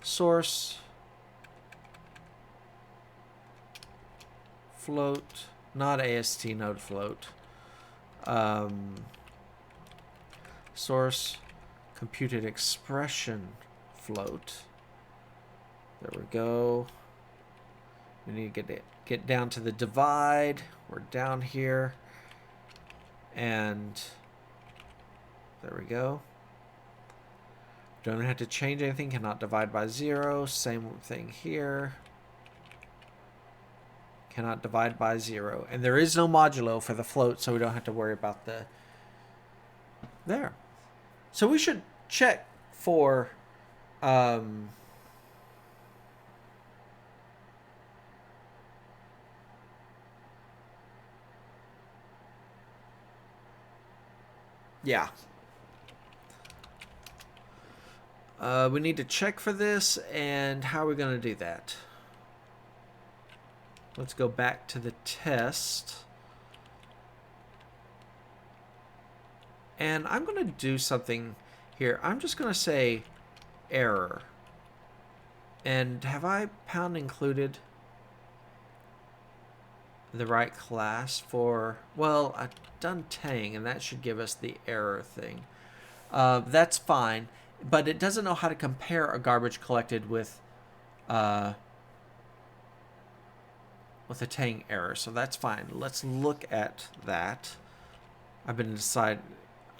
source float, not AST node float. Source computed expression float. There we go. We need to get down to the divide. We're down here. And there we go. Don't have to change anything. Cannot divide by 0. Same thing here. Cannot divide by 0. And there is no modulo for the float, so we don't have to worry about the... There. So we should check for... yeah. We need to check for this, and how are we going to do that? Let's go back to the test. And I'm going to do something here. I'm just going to say error. And have I pound included the right class for... Well, I've done Tang, and that should give us the error thing. That's fine, but it doesn't know how to compare a garbage collected with a Tang error, so that's fine. Let's look at that. I've been decided.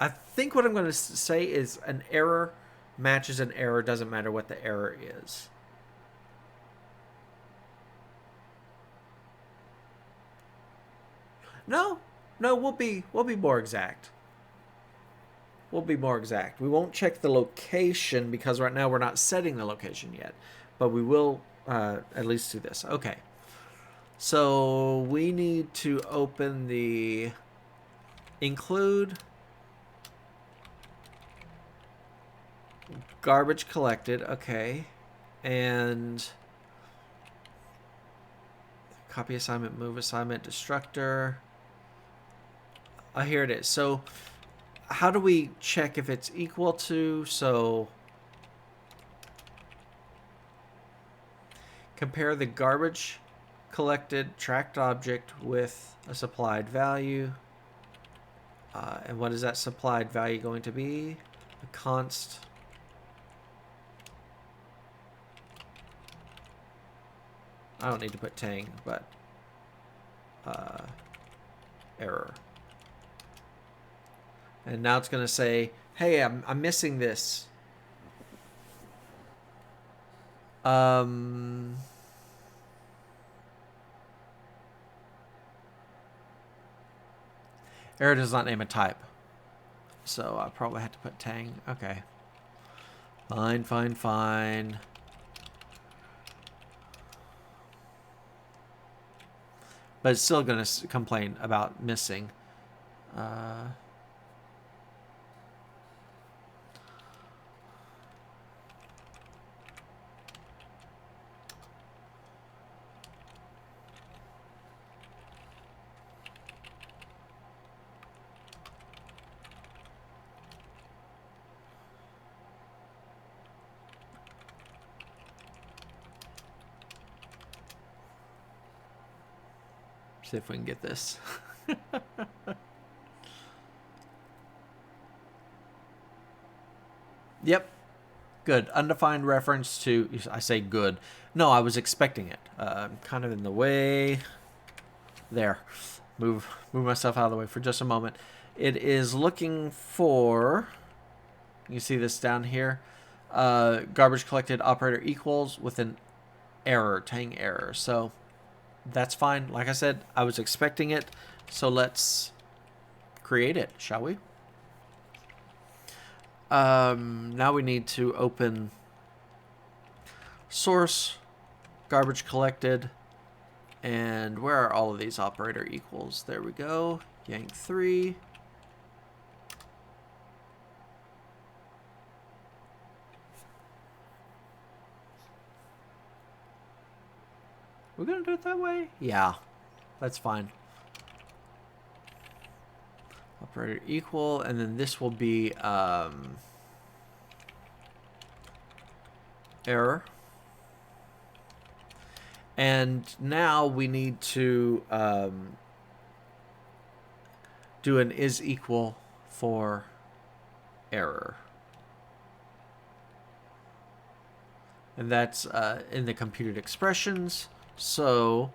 I think what I'm going to say is an error matches an error, doesn't matter what the error is. No, we'll be more exact. We'll be more exact. We won't check the location because right now we're not setting the location yet, but we will at least do this. Okay. So we need to open the include garbage collected. Okay. And copy assignment, move assignment, destructor. Here it is. So how do we check if it's equal to? So compare the garbage collected tracked object with a supplied value. And what is that supplied value going to be? A const. I don't need to put Tang, but error. And now it's going to say, hey, I'm missing this. Error does not name a type. So I probably have to put Tang. Okay. Fine. But it's still going to complain about missing. See if we can get this. Yep. Good. Undefined reference to... I say good. No, I was expecting it. I'm kind of in the way. There. Move myself out of the way for just a moment. It is looking for... You see this down here? Garbage collected operator equals with an error, Tang error. So that's fine. Like I said, I was expecting it. So let's create it, shall we? Now we need to open source, garbage collected, and where are all of these operator equals? There we go. Yank 3. We're going to do it that way? Yeah, that's fine. Operator equal, and then this will be error. And now we need to do an is equal for error. And that's in the computed expressions. So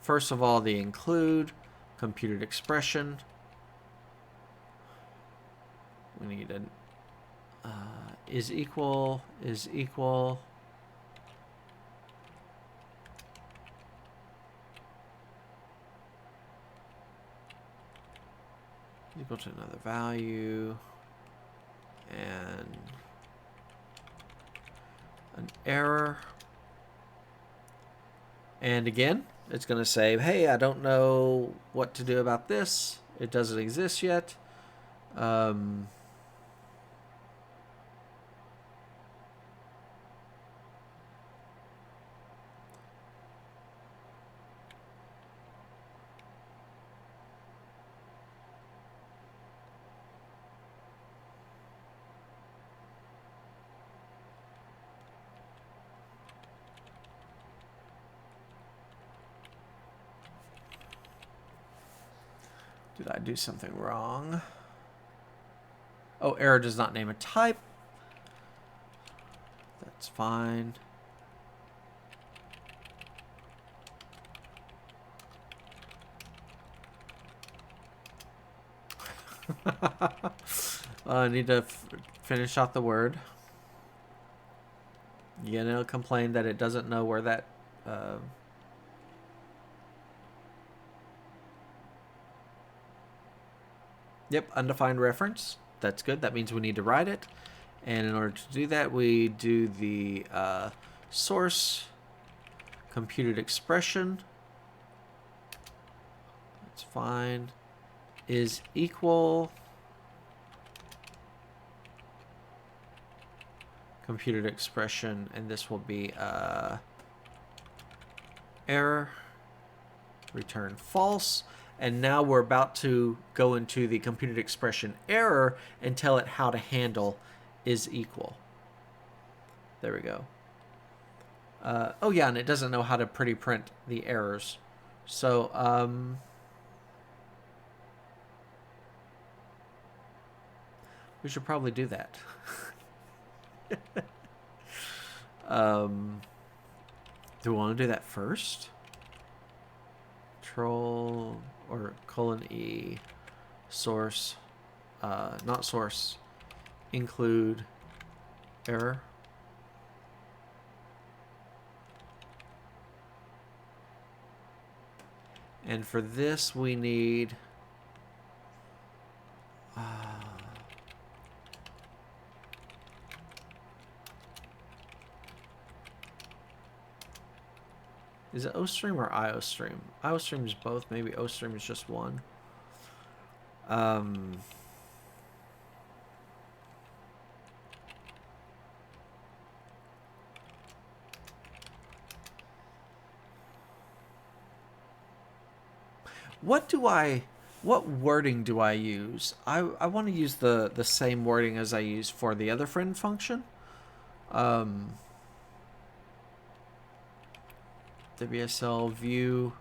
first of all, the include computed expression. We need an is equal equal to another value and an error. And again, it's going to say, hey, I don't know what to do about this. It doesn't exist yet. Did I do something wrong? Oh, error does not name a type. That's fine. I need to finish out the word. You know, complain that it doesn't know where that... Yep, undefined reference. That's good. That means we need to write it. And in order to do that, we do the source computed expression. That's fine. Is equal computed expression, and this will be error, return false. And now we're about to go into the computed expression error and tell it how to handle is equal. There we go. Oh yeah, and it doesn't know how to pretty print the errors. So we should probably do that. Do we want to do that first? Control or :E source, not source, include error. And for this we need is it OStream or IOStream? IOStream is both. Maybe OStream is just one. What wording do I use? I want to use the same wording as I use for the other friend function. WSL view,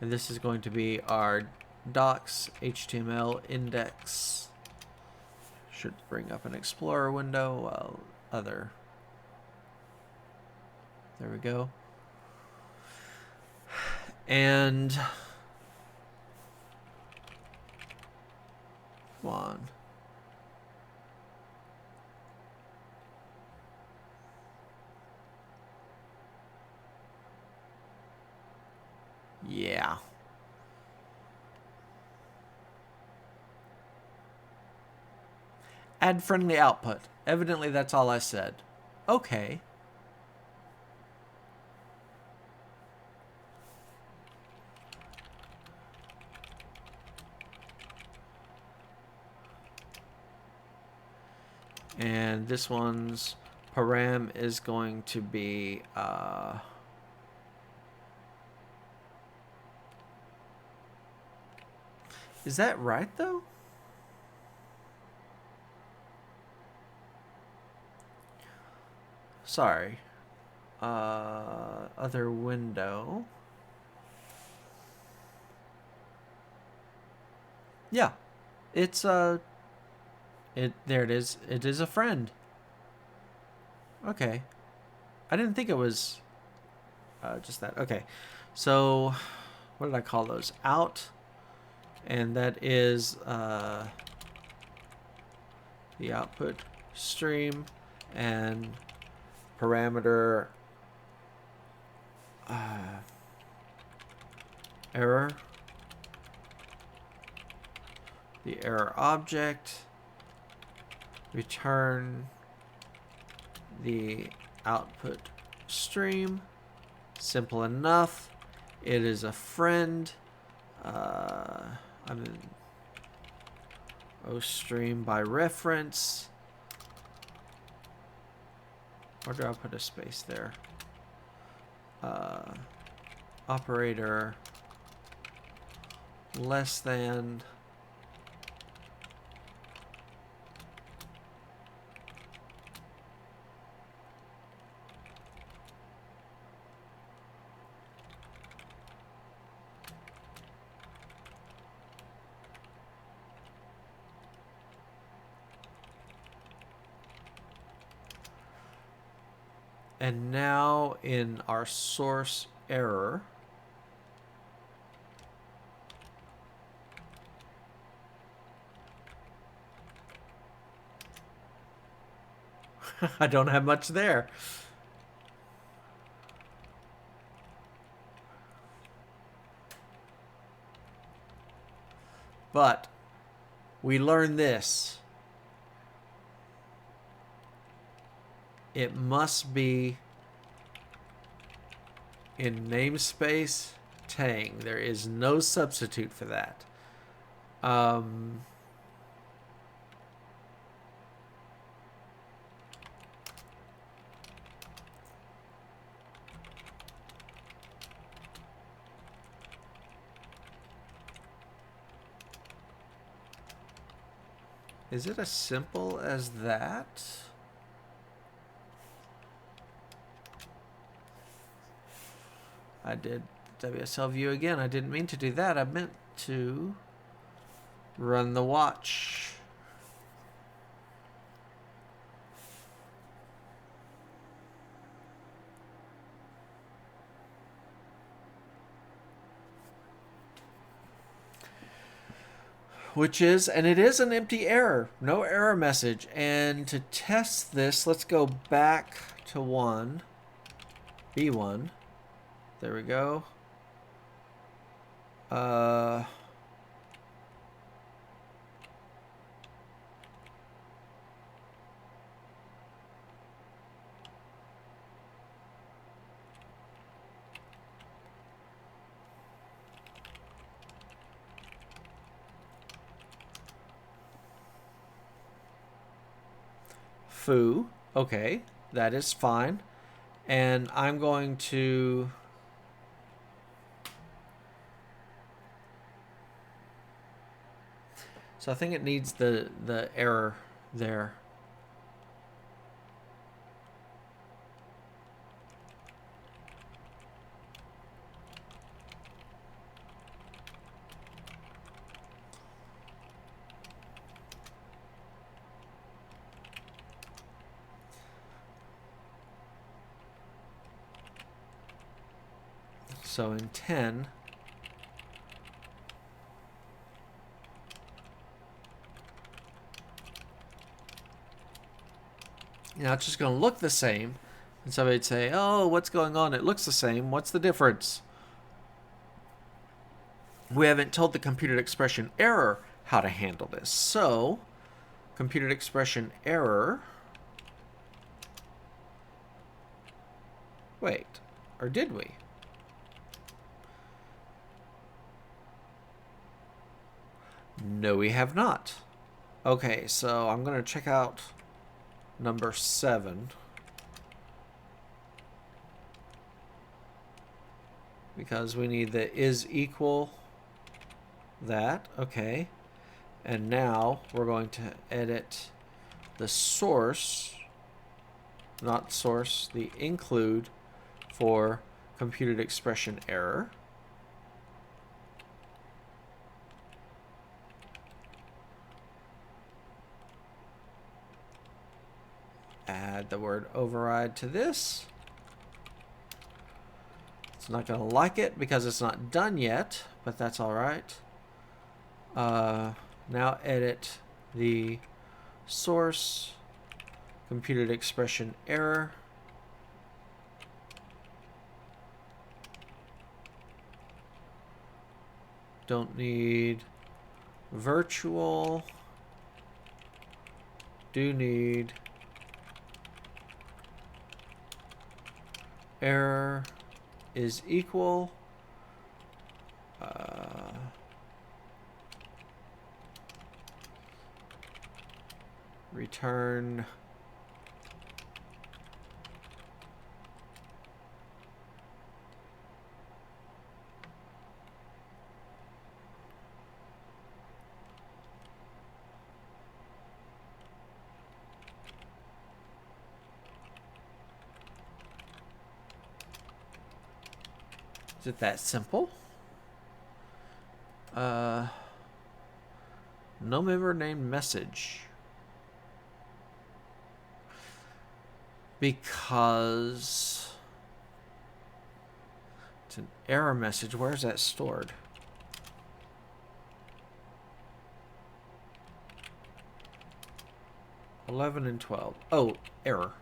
and this is going to be our docs HTML index. Should bring up an Explorer window. Other. There we go. And come on. Yeah. Add friendly output. Evidently that's all I said. Okay. And this one's param is going to be Is that right though? Sorry. Other window. Yeah. It's there it is. It is a friend. Okay. I didn't think it was just that. Okay. So what did I call those? Out, and that is the output stream, and parameter error, the error object, return the output stream. Simple enough. It is a friend. I'm in OStream by reference. Or do I put a space there? Operator less than and now in our source error, I don't have much there. But we learn this. It must be in namespace Tang. There is no substitute for that. Is it as simple as that? I did WSL view again. I didn't mean to do that. I meant to run the watch. Which is, and it is an empty error, no error message. And to test this, let's go back to B1. There we go. Foo. Okay, that is fine. And I'm going to so I think it needs the error there. So in 10, now it's just going to look the same. And somebody'd say, oh, what's going on? It looks the same. What's the difference? We haven't told the computed expression error how to handle this. So, computed expression error. Wait, or did we? No, we have not. Okay, so I'm going to check out number 7. Because we need the is equal that. Okay. And now we're going to edit the source, not source, the include for computed expression error. Add the word override to this. It's not going to like it because it's not done yet, but that's all right. Now edit the source, computed expression error. Don't need virtual. Do need error is equal return Is it that simple? No member named message. Because it's an error message. Where is that stored? $11 and $12. Oh, error.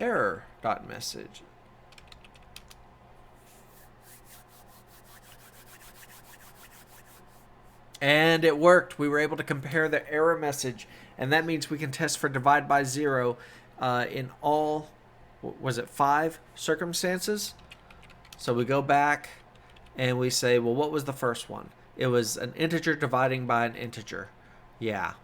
Error dot message. And it worked. We were able to compare the error message, and that means we can test for divide by zero in all, was it 5 circumstances? So we go back and we say, well, what was the first one? It was an integer dividing by an integer. Yeah.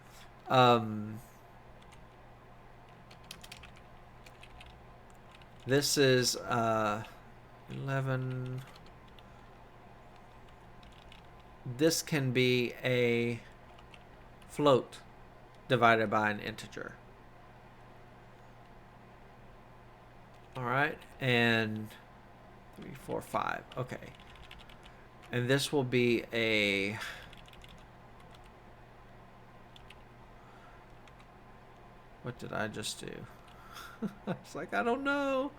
This is 11. This can be a float divided by an integer. All right, and 3, 4, 5. Okay. And this will be a what did I just do? It's like, I don't know.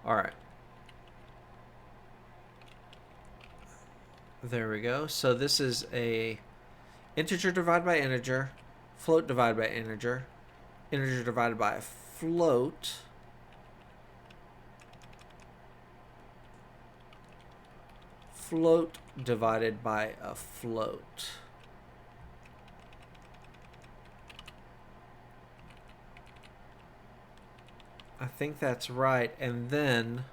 All right. There we go. So this is a integer divided by integer, float divided by integer, integer divided by a float, float divided by a float. I think that's right. And then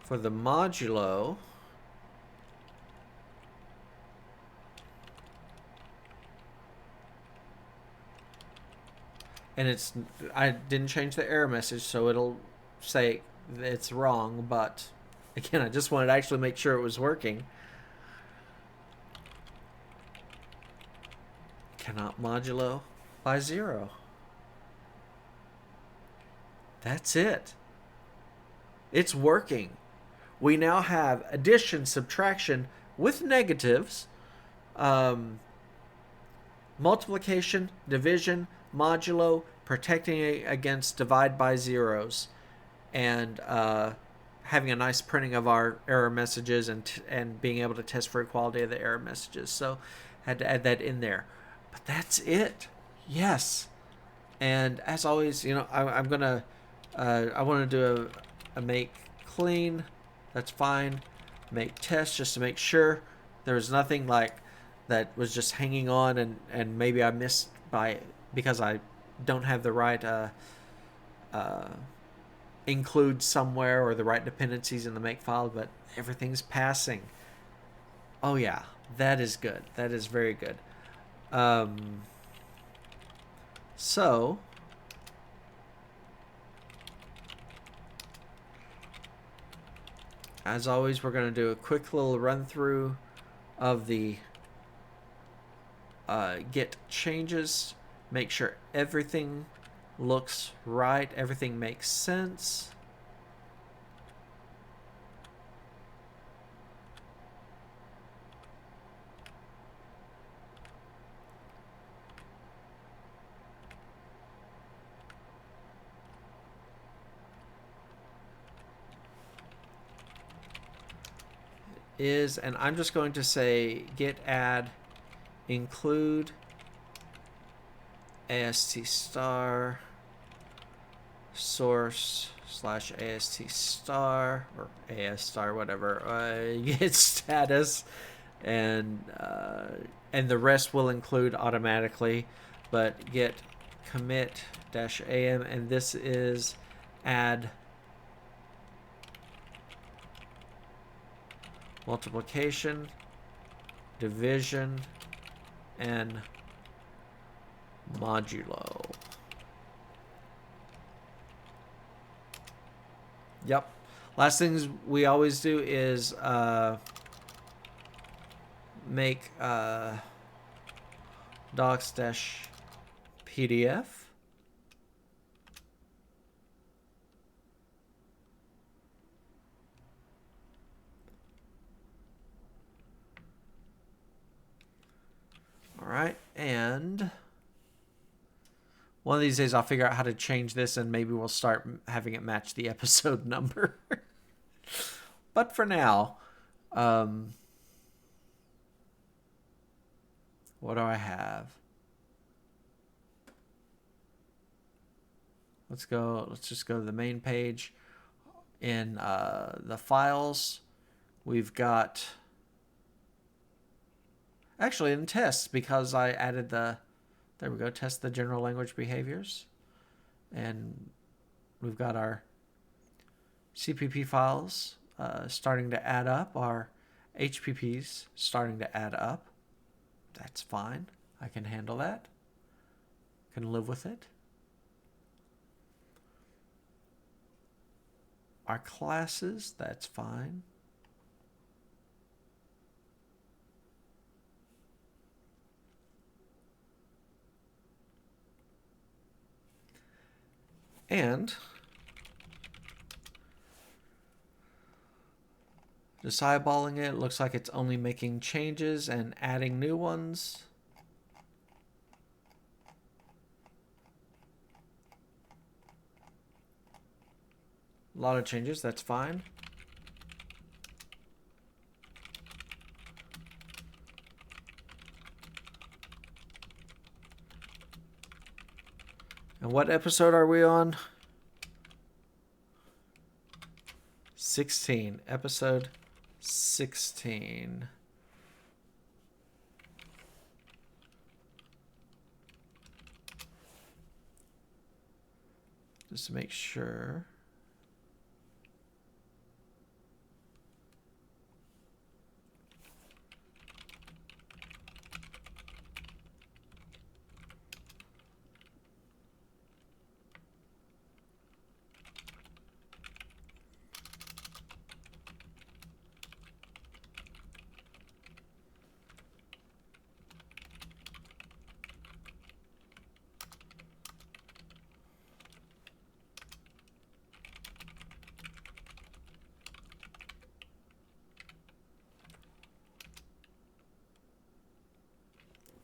for the modulo, and it's, I didn't change the error message, so it'll say it's wrong, but again, I just wanted to actually make sure it was working. Cannot modulo by 0. That's it. It's working. We now have addition, subtraction with negatives, multiplication, division, modulo, protecting against divide by zeros, and having a nice printing of our error messages and being able to test for equality of the error messages. So had to add that in there. But that's it. Yes. And as always, you know, I'm going to, I want to do a make clean. That's fine. Make test just to make sure there was nothing like that was just hanging on and maybe I missed because I don't have the right include somewhere or the right dependencies in the make file, but everything's passing. Oh yeah, that is good. That is very good. So as always, we're going to do a quick little run through of the git changes. Make sure everything looks right, everything makes sense. And I'm just going to say git add include ast star source / ast star or as star, whatever, git status, and the rest will include automatically, but git commit -am, and this is add multiplication, division, and modulo. Yep. Last things we always do is make docs-pdf. All right, and one of these days I'll figure out how to change this, and maybe we'll start having it match the episode number. But for now, what do I have? Let's just go to the main page. In the files, we've got, actually in tests, because I added there we go, test the general language behaviors. And we've got our CPP files starting to add up, our HPPs starting to add up. That's fine. I can handle that. Can live with it. Our classes, that's fine. And just eyeballing it, looks like it's only making changes and adding new ones. A lot of changes, that's fine. And what episode are we on? 16. Episode 16. Just to make sure.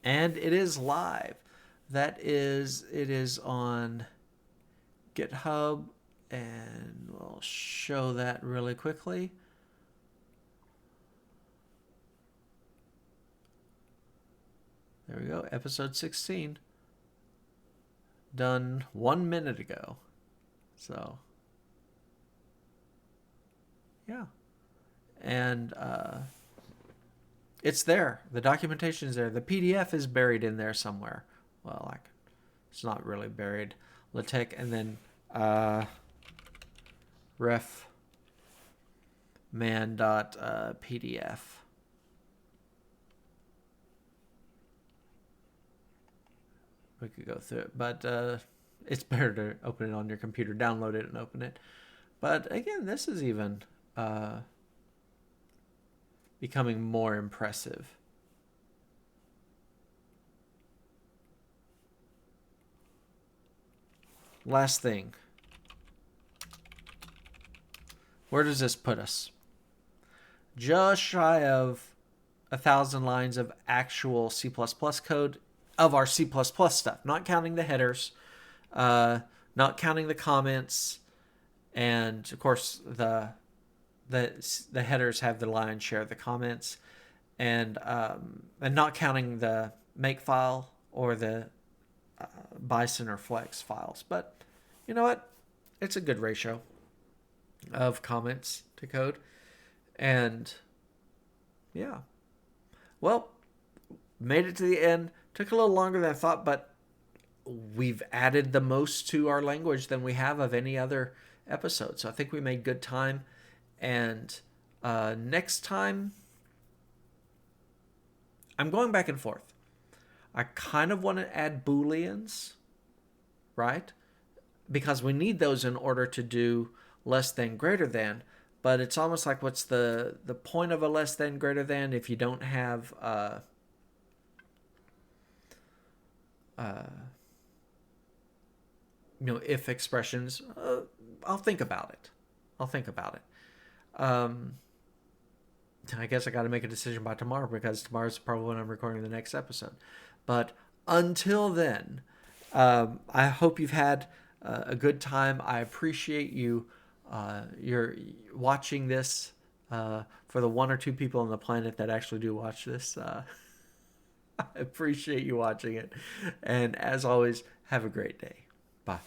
And it is live. It is on GitHub, and we'll show that really quickly. There we go, episode 16. Done 1 minute ago. So, yeah. And it's there. The documentation is there. The PDF is buried in there somewhere. well, it's not really buried. LaTeX, and then ref man.pdf. We could go through it, but it's better to open it on your computer, download it, and open it. But again, this is even becoming more impressive. Last thing. Where does this put us? Just shy of 1,000 lines of actual C++ code of our C++ stuff, not counting the headers, not counting the comments, and of course the headers have the lion's share of the comments, and not counting the makefile or the bison or flex files. But you know what? It's a good ratio of comments to code. And yeah, well, made it to the end. Took a little longer than I thought, but we've added the most to our language than we have of any other episode. So I think we made good time. And next time, I'm going back and forth. I kind of want to add Booleans, right? Because we need those in order to do less than, greater than. But it's almost like, what's the point of a less than, greater than if you don't have if expressions? I'll think about it. I guess I got to make a decision by tomorrow, because tomorrow's probably when I'm recording the next episode. But until then, I hope you've had a good time. I appreciate you. You're watching this for the 1 or 2 people on the planet that actually do watch this. I appreciate you watching it. And as always, have a great day. Bye.